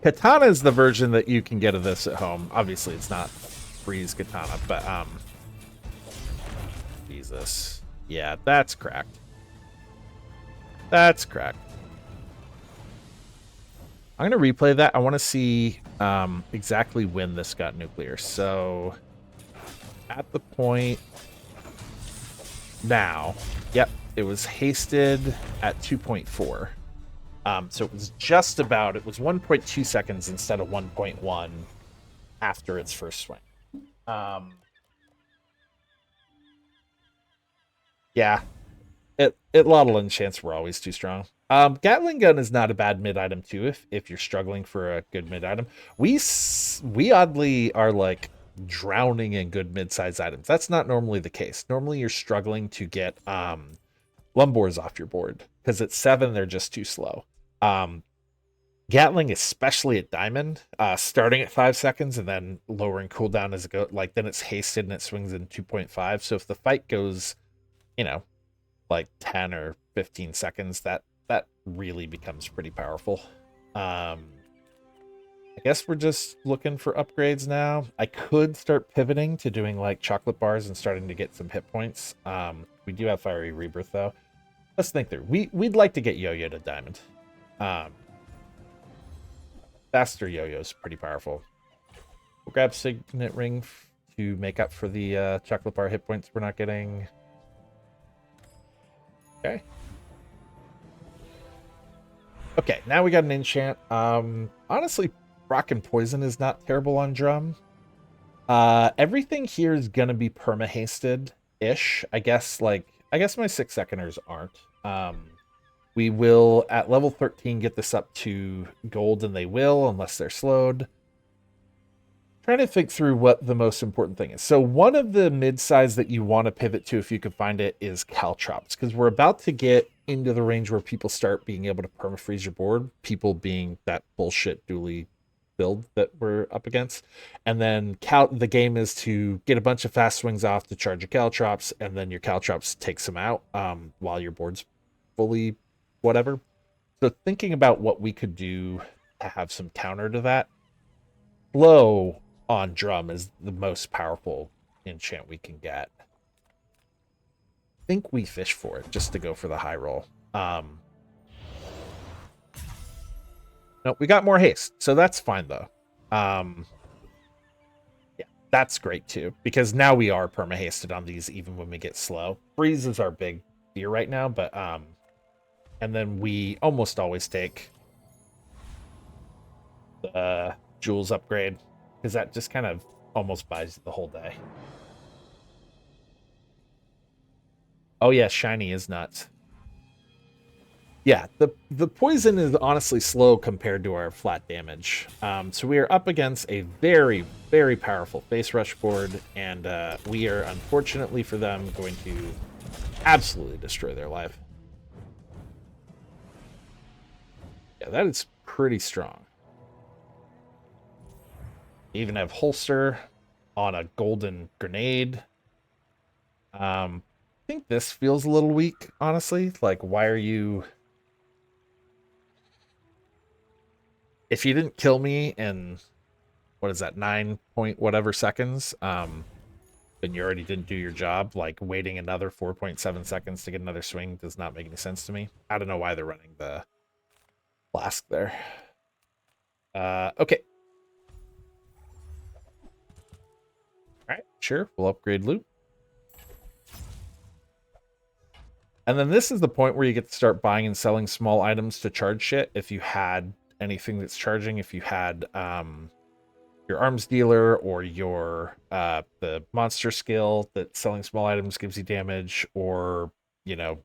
Speaker 1: Katana is the version that you can get of this at home. Obviously, it's not freeze Katana, but Jesus. Yeah, that's cracked. That's cracked. I'm going to replay that. I want to see exactly when this got nuclear. So, at the point now, yep, it was hasted at 2.4. So it was just about, it was 1.2 seconds instead of 1.1 after its first swing. Yeah, Lottle and Chance were always too strong. Gatling gun is not a bad mid item too if you're struggling for a good mid item. We oddly are like drowning in good mid-size items. That's not normally the case. Normally you're struggling to get Lumbors off your board because at 7 they're just too slow. Gatling, especially at Diamond, starting at 5 seconds and then lowering cooldown as it goes, like then it's hasted and it swings in 2.5. So if the fight goes, you know, like 10 or 15 seconds, that really becomes pretty powerful. I guess we're just looking for upgrades now. I could start pivoting to doing like chocolate bars and starting to get some hit points. We do have Fiery Rebirth though. Let's think through. We'd like to get Yo-Yo to Diamond. Faster Yo-Yo's pretty powerful. We'll grab Signet Ring to make up for the chocolate bar hit points we're not getting. Okay. Okay, now we got an enchant. Honestly, Rock and Poison is not terrible on Drum. Everything here is gonna be perma-hasted-ish. I guess my 6-seconders aren't. We will, at level 13, get this up to gold, and they will, unless they're slowed. Trying to think through what the most important thing is. So one of the mid-size that you want to pivot to, if you can find it, is Caltrops, because we're about to get into the range where people start being able to perma-freeze your board, people being that bullshit dually build that we're up against. And then the game is to get a bunch of fast swings off to charge your Caltrops, and then your Caltrops takes them out while your board's fully whatever. So thinking about what we could do to have some counter to that, Flow on Drum is the most powerful enchant we can get. I think we fish for it just to go for the high roll. No, we got more haste, so that's fine though. Yeah, that's great too, because now we are perma-hasted on these even when we get slow. Freeze is our big fear right now, but and then we almost always take the Jules upgrade, because that just kind of almost buys the whole day. Oh yeah, shiny is nuts. Yeah, the poison is honestly slow compared to our flat damage. So we are up against a very, very powerful face rush board, and we are, unfortunately for them, going to absolutely destroy their life. Yeah, that is pretty strong. Even have holster on a golden grenade. I think this feels a little weak, honestly. Like, why are you... If you didn't kill me in, what is that, 9 point whatever seconds, then you already didn't do your job. Like, waiting another 4.7 seconds to get another swing does not make any sense to me. I don't know why they're running the flask there. Okay. All right, sure. We'll upgrade loot. And then this is the point where you get to start buying and selling small items to charge shit. If you had anything that's charging, if you had your arms dealer or your the monster skill that selling small items gives you damage, or you know,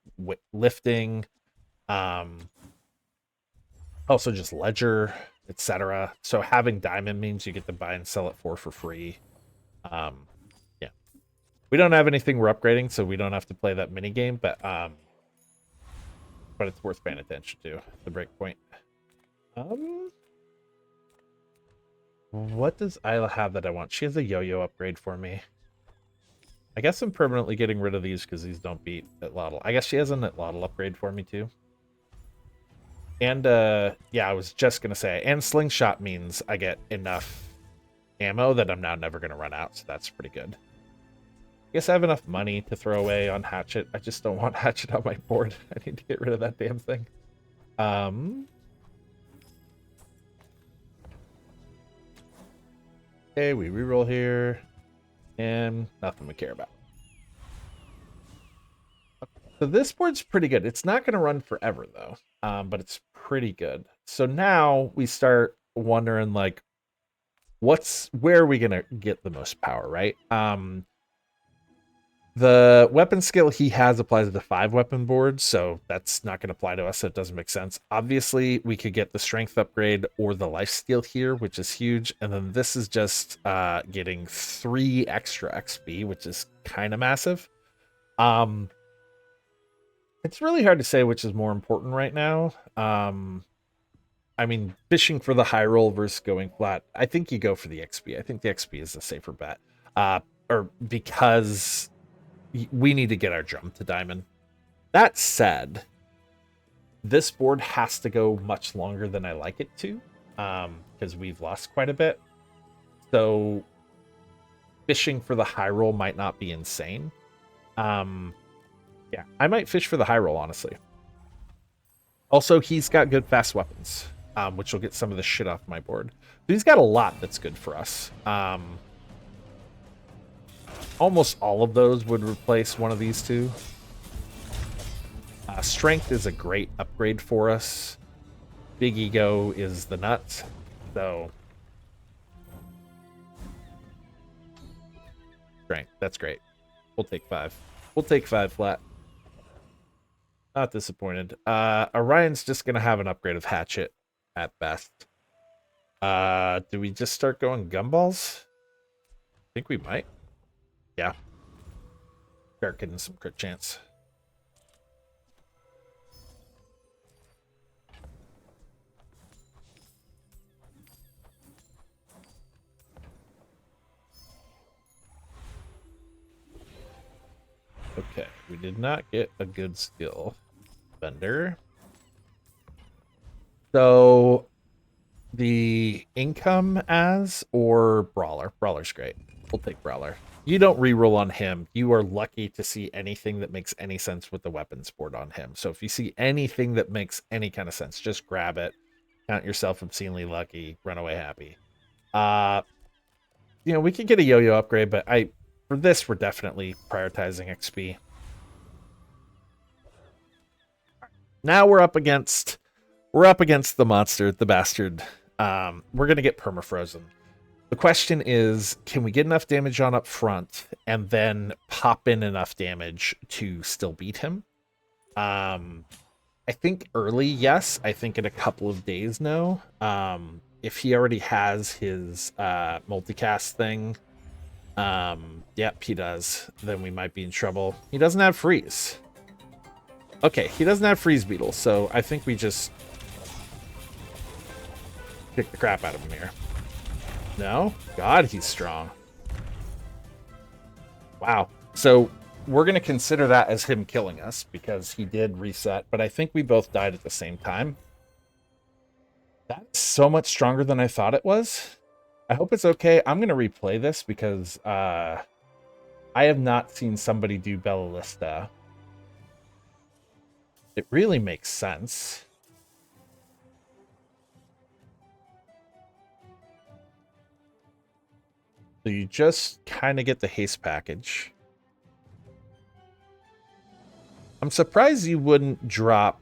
Speaker 1: lifting, also just ledger, etc. So having diamond means you get to buy and sell it for free. Yeah, we don't have anything we're upgrading, so we don't have to play that mini game, but it's worth paying attention to the breakpoint. What does Isla have that I want? She has a yo-yo upgrade for me. I guess I'm permanently getting rid of these because these don't beat Atlatl. I guess she has an Atlatl upgrade for me too. And yeah, I was just gonna say, and slingshot means I get enough ammo that I'm now never gonna run out, so that's pretty good. I guess I have enough money to throw away on hatchet. I just don't want hatchet on my board. I need to get rid of that damn thing. Okay, we reroll here, and nothing we care about. So this board's pretty good. It's not going to run forever though, but it's pretty good. So now we start wondering, like, where are we going to get the most power, right? The weapon skill he has applies to the 5-weapon board, so that's not going to apply to us, so it doesn't make sense. Obviously, we could get the strength upgrade or the lifesteal here, which is huge, and then this is just getting 3 extra XP, which is kind of massive. It's really hard to say which is more important right now. I mean, fishing for the high roll versus going flat. I think you go for the XP. I think the XP is a safer bet. Or because we need to get our drum to diamond. That said, this board has to go much longer than I like it to, because we've lost quite a bit. So fishing for the high roll might not be insane. Yeah, I might fish for the high roll, honestly. Also, he's got good fast weapons, which will get some of the shit off my board. But he's got a lot that's good for us. Almost all of those would replace one of these two. Strength is a great upgrade for us. Big ego is the nuts. So strength, that's great. We'll take 5. We'll take 5 flat. Not disappointed. Orion's just gonna have an upgrade of hatchet at best. Do we just start going gumballs? I think we might. Yeah. Start getting some crit chance. Okay, we did not get a good skill vendor. So the income as or brawler? Brawler's great. We'll take brawler. You don't reroll on him. You are lucky to see anything that makes any sense with the weapons board on him. So if you see anything that makes any kind of sense, just grab it. Count yourself obscenely lucky. Run away happy. You know, we could get a yo-yo upgrade, but for this, we're definitely prioritizing XP. Now we're up against the monster, the bastard. We're gonna get permafrozen. The question is, can we get enough damage on up front and then pop in enough damage to still beat him? I think early, yes. I think in a couple of days, no. If he already has his multicast thing, yep, he does. Then we might be in trouble. He doesn't have freeze. Okay, he doesn't have freeze beetle, so I think we just kick the crap out of him here. No? God, he's strong. Wow. So we're going to consider that as him killing us because he did reset, but I think we both died at the same time. That's so much stronger than I thought it was. I hope it's okay. I'm going to replay this because I have not seen somebody do Bellista. It really makes sense. So you just kind of get the haste package. I'm surprised you wouldn't drop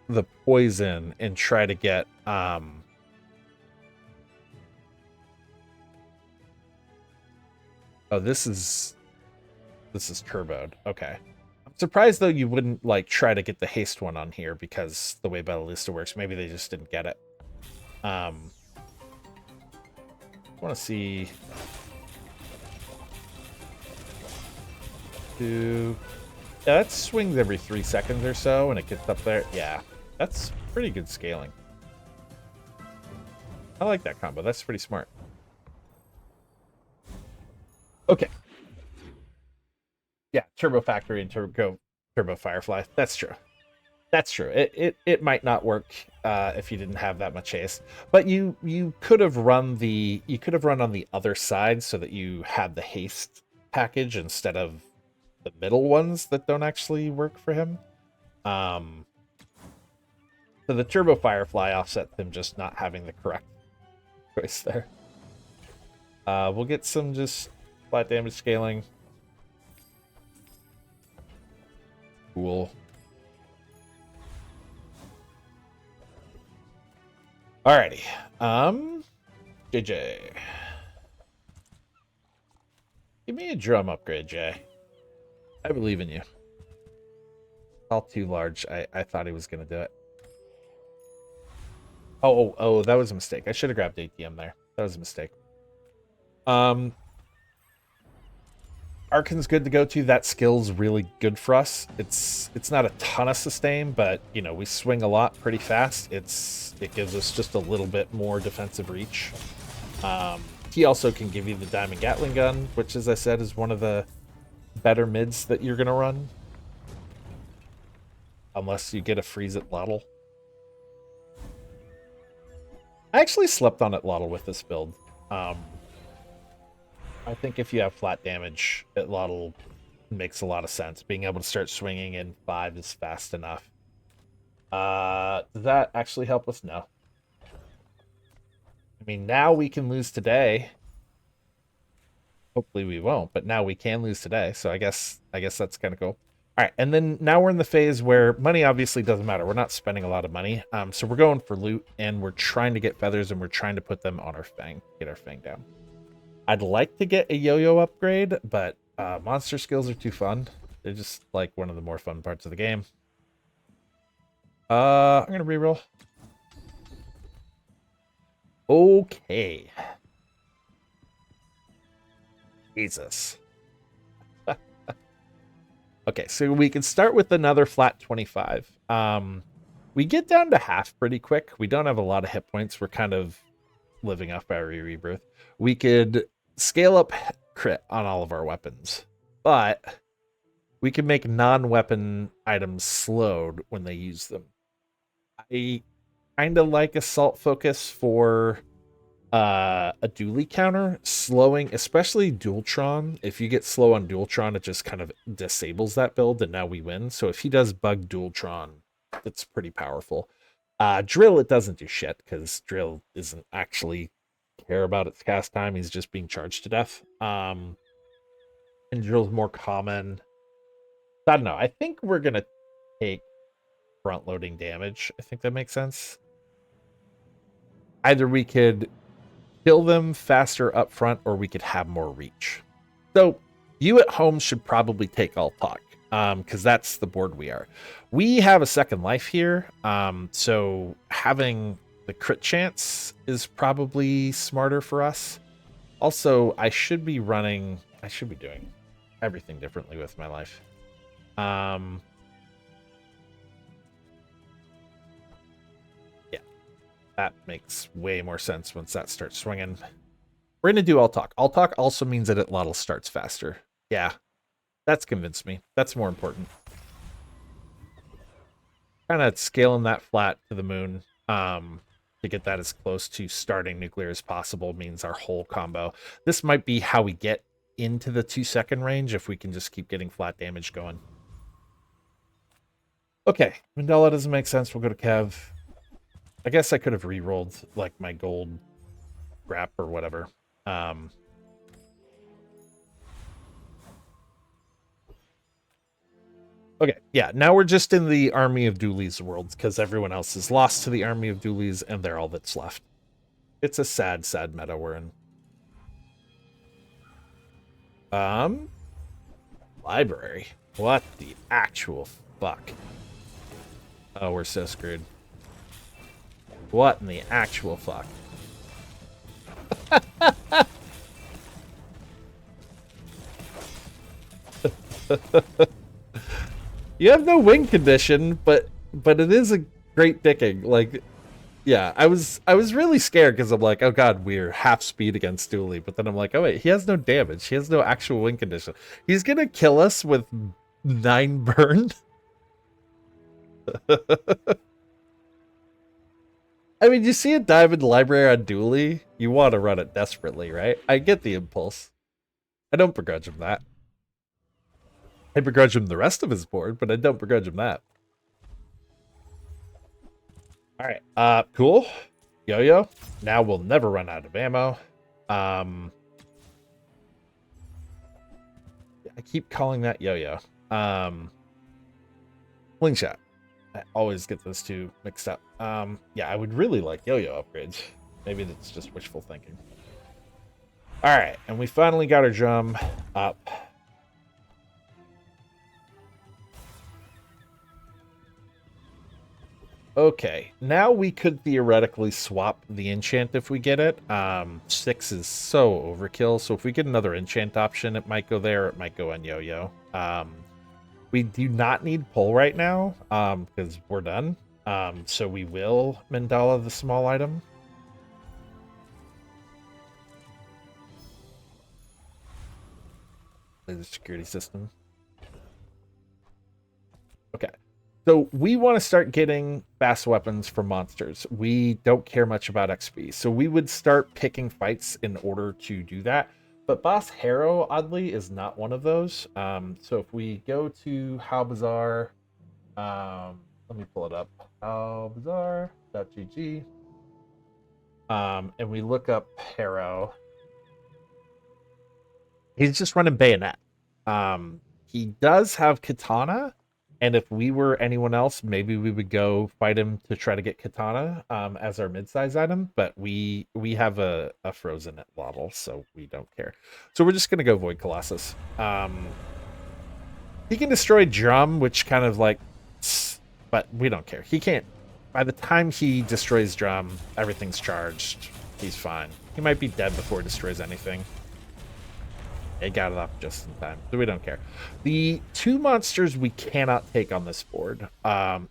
Speaker 1: the poison and try to get oh, this is turboed. Okay. I'm surprised though you wouldn't like try to get the haste one on here because the way Bellista works, maybe they just didn't get it. I want to see yeah, that swings every 3 seconds or so and it gets up there. Yeah, that's pretty good scaling. I like that combo. That's pretty smart. Okay. Yeah, Turbo Factory and Turbo Firefly. That's true. That's true. It might not work if you didn't have that much haste, but you could have run on the other side so that you had the haste package instead of the middle ones that don't actually work for him. So the Turbo Firefly offsets him just not having the correct choice there. We'll get some just flat damage scaling. Cool. Alrighty. JJ. Give me a drum upgrade, Jay. I believe in you. All too large. I thought he was going to do it. Oh, that was a mistake. I should have grabbed ATM there. That was a mistake. Arcan's good to go to. That skill's really good for us. It's not a ton of sustain, but you know, we swing a lot pretty fast. It gives us just a little bit more defensive reach. He also can give you the Diamond Gatling gun, which as I said is one of the better mids that you're gonna run. Unless you get a freeze at Lottle. I actually slept on it Lottle with this build. I think if you have flat damage, Lottle makes a lot of sense. Being able to start swinging in 5 is fast enough. Does that actually help us? No. I mean, now we can lose today. Hopefully we won't, but now we can lose today. So I guess that's kind of cool. All right, and then now we're in the phase where money obviously doesn't matter. We're not spending a lot of money. So we're going for loot, and we're trying to get feathers, and we're trying to put them on our fang, get our fang down. I'd like to get a yo-yo upgrade, but monster skills are too fun. They're just like one of the more fun parts of the game. I'm gonna reroll. Okay. Jesus. Okay, so we can start with another flat 25. We get down to half pretty quick. We don't have a lot of hit points. We're kind of living off battery rebirth. We could scale up crit on all of our weapons, but we can make non-weapon items slowed when they use them. I kind of like assault focus for a dually counter. Slowing, especially Dualtron. If you get slow on Dualtron, it just kind of disables that build, and now we win. So if he does bug Dualtron, that's pretty powerful. Drill, it doesn't do shit, because Drill isn't actually care about its cast time. He's just being charged to death. And Drill's more common. I don't know. I think we're going to take front-loading damage. I think that makes sense. Either we could kill them faster up front, or we could have more reach. So you at home should probably take all talk, because that's the board we are. We have a second life here, so having the crit chance is probably smarter for us. Also, I should be doing everything differently with my life. Yeah, that makes way more sense once that starts swinging. We're going to do all talk. All talk also means that it Lottle starts faster. Yeah, that's convinced me. That's more important. Kind of scaling that flat to the moon to get that as close to starting nuclear as possible means our whole combo. This might be how we get into the 2-second range if we can just keep getting flat damage going. Okay, Mandela doesn't make sense. We'll go to Kev. I guess I could have re-rolled like my gold wrap or whatever. Okay, yeah, now we're just in the Army of Dooley's world because everyone else is lost to the Army of Dooley's and they're all that's left. It's a sad, sad meta we're in. Library. What the actual fuck? Oh, we're so screwed. What in the actual fuck? You have no win condition, but it is a great dicking. Like, yeah, I was really scared because I'm like, oh god, we're half speed against Dooley. But then I'm like, oh wait, he has no damage. He has no actual win condition. He's gonna kill us with 9 burn. I mean, you see a diamond library on Dooley, you want to run it desperately, right? I get the impulse. I don't begrudge him that. I begrudge him the rest of his board, but I don't begrudge him that. All right, cool. Yo-yo. Now we'll never run out of ammo. I keep calling that yo-yo. Slingshot. I always get those two mixed up. Yeah, I would really like yo-yo upgrades. Maybe that's just wishful thinking. All right, and we finally got our drum up. Okay, now we could theoretically swap the enchant if we get it. 6 is so overkill, so if we get another enchant option, it might go there, it might go on yo-yo. We do not need pull right now, because we're done. So we will mandala the small item. Play the security system. Okay. So we want to start getting fast weapons for monsters. We don't care much about XP. So we would start picking fights in order to do that. But Boss Harrow, oddly, is not one of those. So if we go to Bazaar, let me pull it up. Bazaar.gg. And we look up Harrow. He's just running bayonet. He does have katana. And if we were anyone else, maybe we would go fight him to try to get katana as our mid-size item. But we have a frozen at Lottle, so we don't care. So we're just going to go Void Colossus. He can destroy Drum, which kind of like... But we don't care. He can't... By the time he destroys Drum, everything's charged. He's fine. He might be dead before he destroys anything. It got it up just in time, so we don't care. The 2 monsters we cannot take on this board.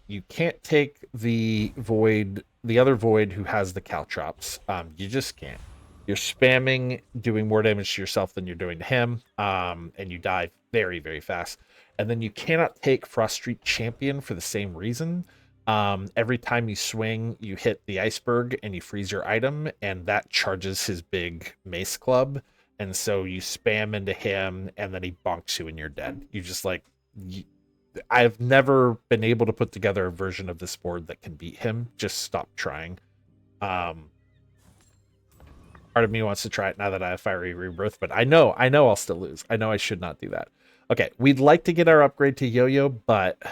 Speaker 1: You can't take the Void, the other Void who has the Caltrops. You just can't. You're spamming, doing more damage to yourself than you're doing to him, and you die very, very fast. And then you cannot take Frost Street Champion for the same reason. Every time you swing, you hit the iceberg and you freeze your item, and that charges his big mace club. And so you spam into him, and then he bonks you, and you're dead. You just like... I've never been able to put together a version of this board that can beat him. Just stop trying. Part of me wants to try it now that I have Fiery Rebirth, but I know I'll still lose. I know I should not do that. Okay, we'd like to get our upgrade to Yo-Yo, but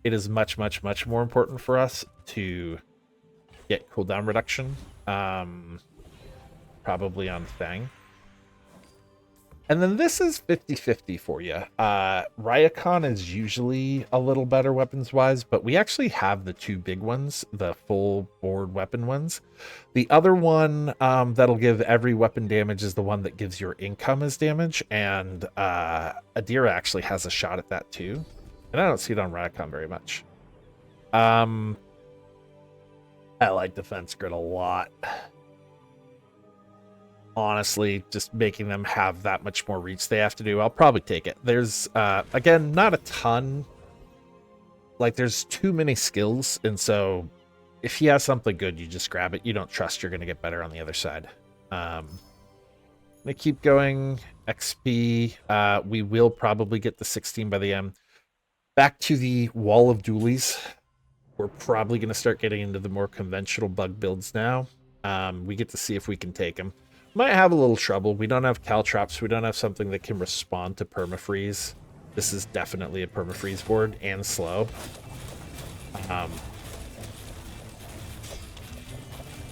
Speaker 1: it is much, much, much more important for us to get cooldown reduction. probably on Fang. And then this is 50-50 for you. Ryakon is usually a little better weapons-wise, but we actually have the two big ones, the full board weapon ones. The other one that'll give every weapon damage is the one that gives your income as damage, and Adira actually has a shot at that too. And I don't see it on Ryakon very much. I like Defense Grid a lot. Honestly, just making them have that much more reach they have to do, I'll probably take it. There's, again, not a ton. Like, there's too many skills, and so if he has something good, you just grab it. You don't trust you're going to get better on the other side. They keep going. XP, we will probably get the 16 by the end. Back to the wall of dualies. We're probably going to start getting into the more conventional bug builds now. We get to see if we can take them. Might have a little trouble. We don't have caltrops. We don't have something that can respond to permafreeze. This is definitely a permafreeze board and slow.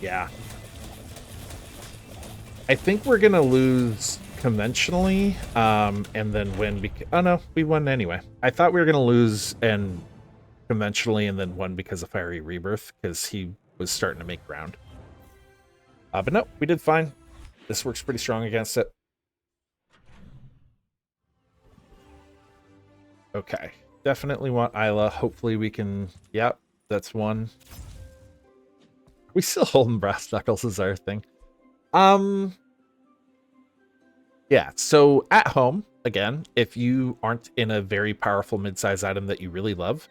Speaker 1: Yeah. I think we're going to lose conventionally and then win. Oh, no, we won anyway. I thought we were going to lose and conventionally and then won because of Fiery Rebirth because he was starting to make ground. But no, we did fine. This works pretty strong against it. Okay. Definitely want Isla. Hopefully we can... Yep, that's one. We still holding brass knuckles as our thing. Yeah, so at home, again, if you aren't in a very powerful mid-size item that you really love,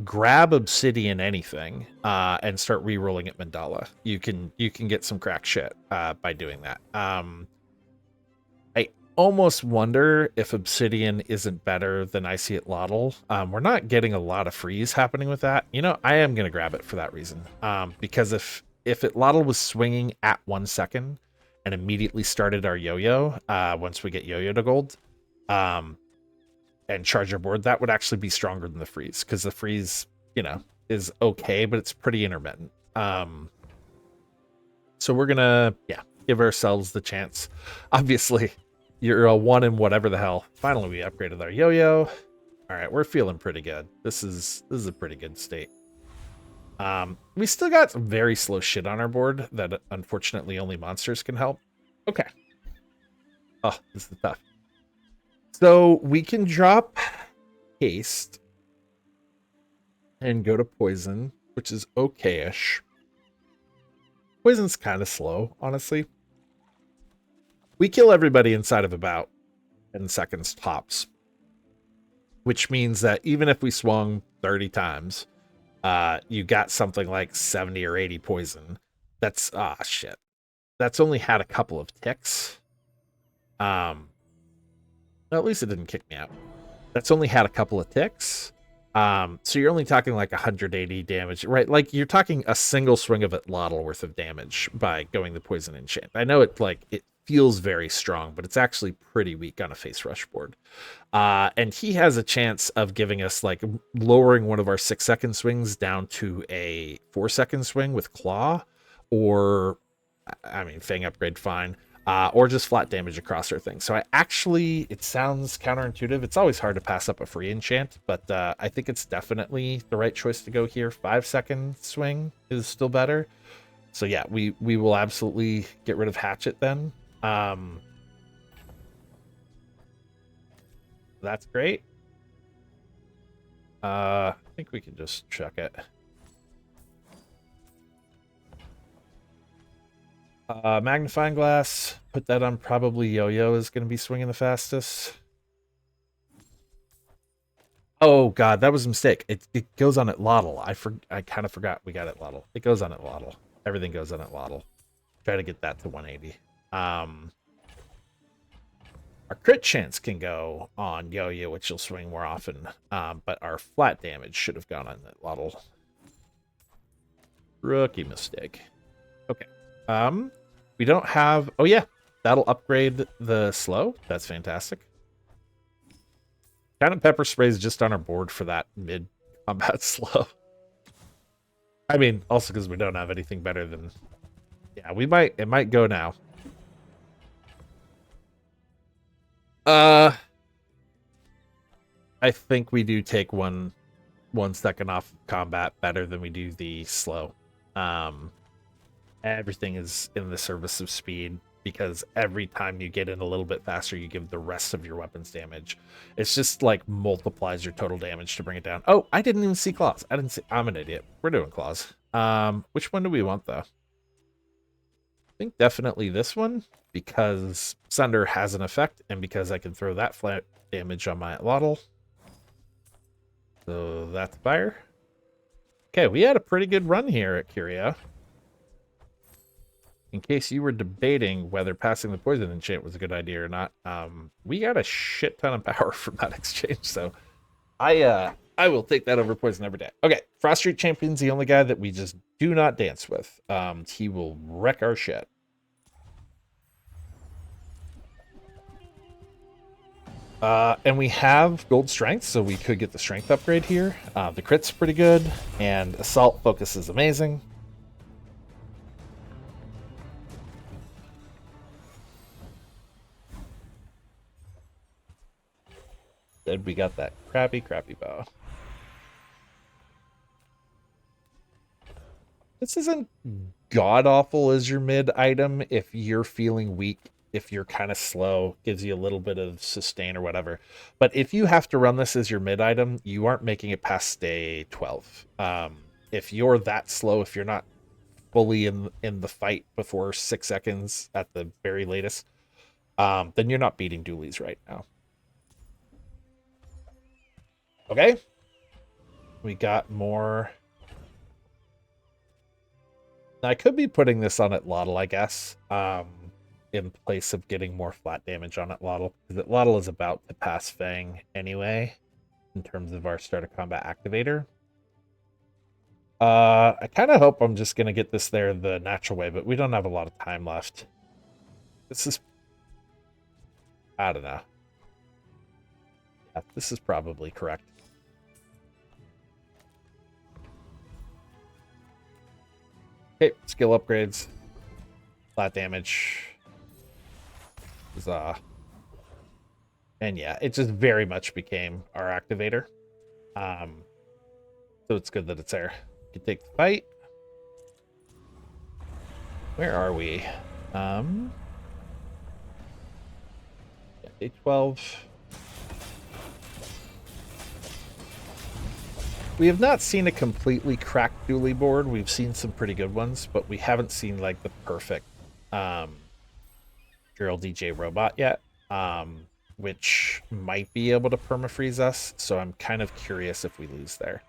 Speaker 1: grab Obsidian anything and start re-rolling at Mandala. You can get some crack shit by doing that. I almost wonder if Obsidian isn't better than I see at Lottle. We're not getting a lot of freeze happening with that. You know, I am going to grab it for that reason. Because if it Lottle was swinging at 1 second and immediately started our yo-yo once we get yo-yo to gold, and charge our board, that would actually be stronger than the freeze, because the freeze, you know, is okay, but it's pretty intermittent. So we're gonna, yeah, give ourselves the chance. Obviously, you're a 1 in whatever the hell. Finally, we upgraded our yo-yo. All right, we're feeling pretty good. This is a pretty good state. We still got some very slow shit on our board that unfortunately only monsters can help. Okay. Oh, this is tough. So we can drop haste and go to poison, which is okay-ish. Poison's kind of slow, honestly. We kill everybody inside of about 10 seconds tops, which means that even if we swung 30 times, you got something like 70 or 80 poison. That's, shit. That's only had a couple of ticks. No, at least it didn't kick me out. That's only had a couple of ticks. So you're only talking like 180 damage, right? Like you're talking a single swing of Lottle worth of damage by going the poison enchant. I know it feels very strong, but it's actually pretty weak on a face rush board. And he has a chance of giving us like lowering one of our 6-second swings down to a 4-second swing with claw, or I mean, Fang upgrade, fine. Or just flat damage across our thing. So it sounds counterintuitive. It's always hard to pass up a free enchant, but I think it's definitely the right choice to go here. 5-second swing is still better. So yeah, we will absolutely get rid of Hatchet then. That's great. I think we can just check it. Magnifying glass, put that on probably Yo-Yo is going to be swinging the fastest. Oh god, that was a mistake. It goes on at Lottle. I kind of forgot we got it Lottle. It goes on at Lottle. Everything goes on at Lottle. Try to get that to 180. Our crit chance can go on Yo-Yo, which will swing more often. But our flat damage should have gone on at Lottle. Rookie mistake. Okay. We don't have... Oh, yeah. That'll upgrade the slow. That's fantastic. Kind of pepper sprays just on our board for that mid-combat slow. I mean, also because we don't have anything better than... Yeah, it might go now. I think we do take 1 second off combat better than we do the slow. Everything is in the service of speed, because every time you get in a little bit faster, you give the rest of your weapons damage. It's just like multiplies your total damage to bring it down. Oh, I didn't even see claws. I didn't see. I'm an idiot. We're doing claws. Which one do we want though? I think definitely this one, because Sunder has an effect, and because I can throw that flat damage on my Lotl. So that's fire. Okay, we had a pretty good run here at Curia. In case you were debating whether passing the poison enchant was a good idea or not, we got a shit ton of power from that exchange, so I will take that over poison every day. Okay, Frost Street Champion's the only guy that we just do not dance with. He will wreck our shit. And we have gold strength, so we could get the strength upgrade here. The crit's pretty good, and assault focus is amazing. Then we got that crappy bow. This isn't god-awful as your mid item if you're feeling weak, if you're kind of slow, gives you a little bit of sustain or whatever. But if you have to run this as your mid item, you aren't making it past day 12. If you're that slow, if you're not fully in the fight before 6 seconds at the very latest, then you're not beating dualies right now. Okay, we got more. I could be putting this on Atlotl, I guess, in place of getting more flat damage on Atlotl, because Atlotl is about to pass Fang anyway, in terms of our start of combat activator. I kind of hope I'm just going to get this there the natural way, but we don't have a lot of time left. This is... I don't know. Yeah, this is probably correct. Okay, skill upgrades. Flat damage. Huzzah. And yeah, it just very much became our activator. So it's good that it's there. You can take the fight. Where are we? Yeah, day 12. We have not seen a completely cracked dually board. We've seen some pretty good ones, but we haven't seen like the perfect Girl DJ robot yet, which might be able to permafreeze us. So I'm kind of curious if we lose there.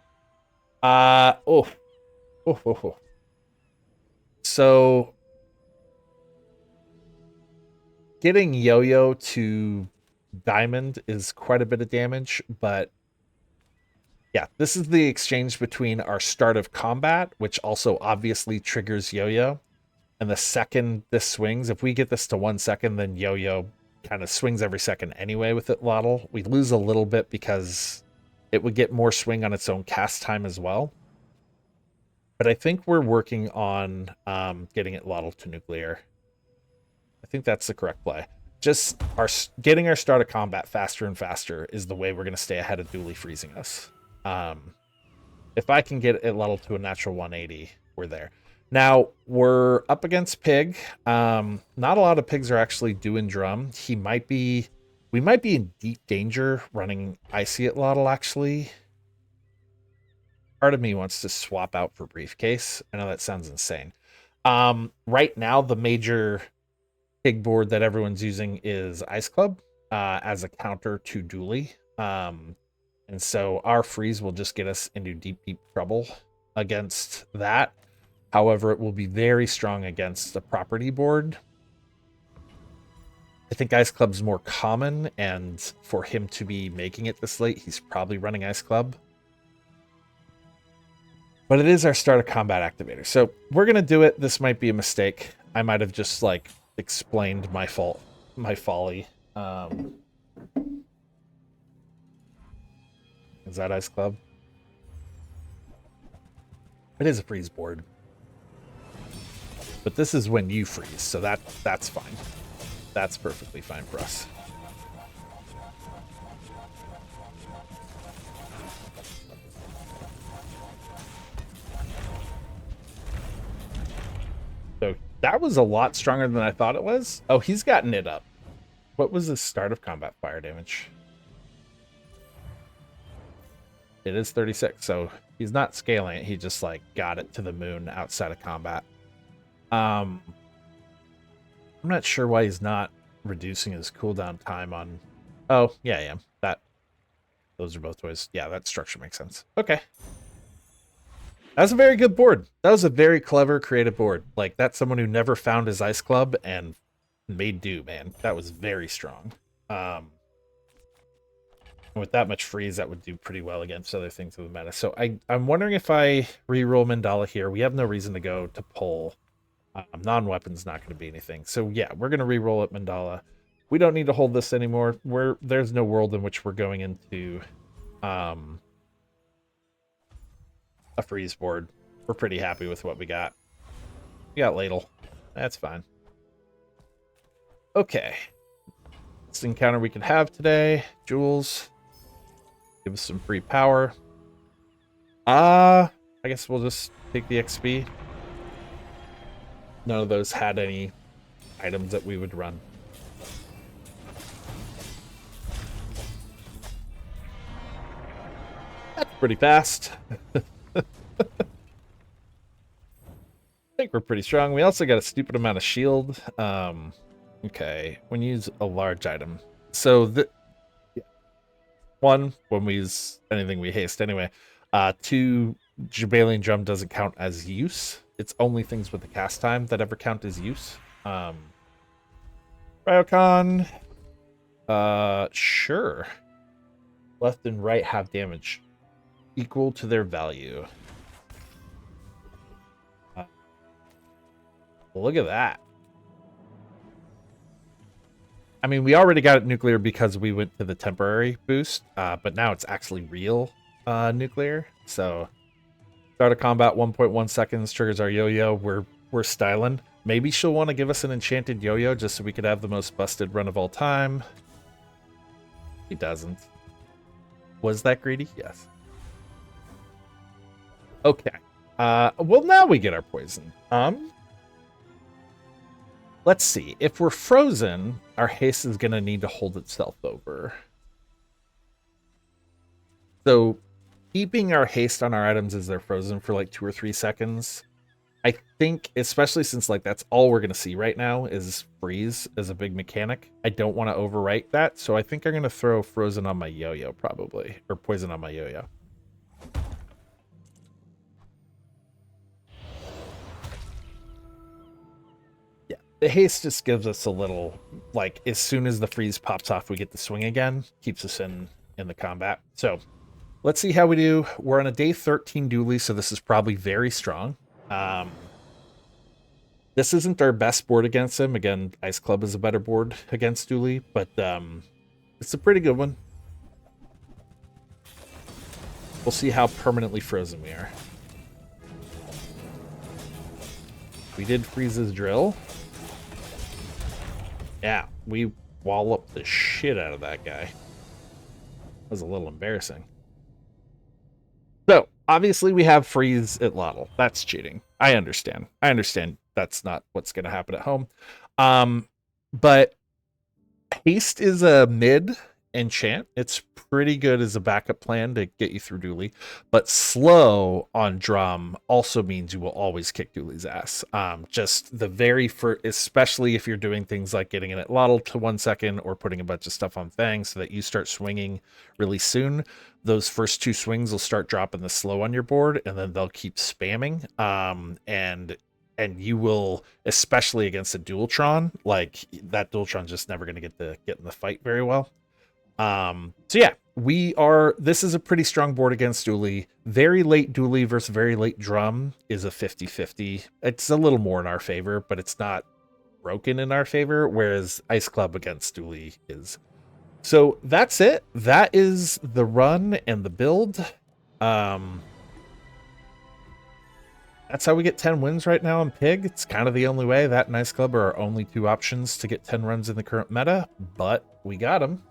Speaker 1: So getting Yo-Yo to Diamond is quite a bit of damage, but yeah, this is the exchange between our start of combat, which also obviously triggers Yo-Yo. And the second this swings, if we get this to 1 second, then Yo-Yo kind of swings every second anyway with Atlotl. We lose a little bit because it would get more swing on its own cast time as well. But I think we're working on getting Atlotl to nuclear. I think that's the correct play. Just getting our start of combat faster and faster is the way we're going to stay ahead of dually freezing us. If I can get Atlotl to a natural 180, we're there. Now, we're up against Pig. Not a lot of pigs are actually doing drum. We might be in deep danger running Icy Atlotl, actually. Part of me wants to swap out for Briefcase. I know that sounds insane. Right now, the major pig board that everyone's using is Ice Club as a counter to dually. And so our freeze will just get us into deep trouble against that. However, it will be very strong against a property board. I think Ice Club's more common, and for him to be making it this late, he's probably running Ice Club. But it is our start of combat activator. So we're going to do it. This might be a mistake. I might have just like explained my folly. Is that Ice Club? It is a freeze board. But this is when you freeze, so that's fine. That's perfectly fine for us. That was a lot stronger than I thought it was. Oh, he's gotten it up. What was the start of combat fire damage? It is 36, so he's not scaling it. He just like got it to the moon outside of combat. I'm not sure why he's not reducing his cooldown time on. Oh, yeah. Those are both ways. Yeah, that structure makes sense. Okay. That's a very good board. That was a very clever, creative board. Like, that's someone who never found his ice club and made do, man. That was very strong. With that much freeze, that would do pretty well against other things in the meta. So I'm wondering if I re-roll Mandala here. We have no reason to go to pull. Non-weapon's not going to be anything. So yeah, we're going to re-roll at Mandala. We don't need to hold this anymore. There's no world in which we're going into a freeze board. We're pretty happy with what we got. We got Ladle. That's fine. Okay. This encounter we could have today. Jewels. Give us some free power. I guess we'll just take the XP. None of those had any items that we would run. That's pretty fast. I think we're pretty strong. We also got a stupid amount of shield. Okay, when you use a large item. So one, when we use anything we haste anyway. Two, Jabalian Drum doesn't count as use. It's only things with the cast time that ever count as use. Ryocon. Sure. Left and right have damage equal to their value. Look at that. I mean, we already got it nuclear because we went to the temporary boost, but now it's actually real nuclear. So start of combat, 1.1 seconds, triggers our yo-yo. We're styling. Maybe she'll want to give us an enchanted yo-yo just so we could have the most busted run of all time. He doesn't. Was that greedy? Yes. Okay. Well, now we get our poison. Let's see. If we're frozen, our haste is going to need to hold itself over. So keeping our haste on our items as they're frozen for like 2 or 3 seconds, I think, especially since like that's all we're going to see right now is freeze as a big mechanic. I don't want to overwrite that, so I think I'm going to throw frozen on my yo-yo probably, or poison on my yo-yo. The haste just gives us a little, like, as soon as the freeze pops off, we get the swing again. Keeps us in the combat. So, let's see how we do. We're on a day 13 dually, so this is probably very strong. This isn't our best board against him. Again, Ice Club is a better board against dually, but it's a pretty good one. We'll see how permanently frozen we are. We did freeze his drill. Yeah, we walloped the shit out of that guy. That was a little embarrassing. So, obviously we have freeze at Lottle. That's cheating. I understand. That's not what's going to happen at home. But haste is a mid enchant. It's pretty good as a backup plan to get you through dually. But slow on drum also means you will always kick dually's ass. Just the very first, especially if you're doing things like getting it at Lottle to 1 second or putting a bunch of stuff on Fang so that you start swinging really soon. Those first 2 swings will start dropping the slow on your board, and then they'll keep spamming. And you will, especially against a Dualtron, like that Dualtron's just never going to get in the fight very well. So yeah, this is a pretty strong board against dually. Very late dually versus very late drum is a 50-50. It's a little more in our favor, but it's not broken in our favor, whereas Ice Club against dually is. So that's it. That is the run and the build. That's how we get 10 wins right now on Pig. It's kind of the only way. That and Ice Club are our only 2 options to get 10 runs in the current meta, but we got them.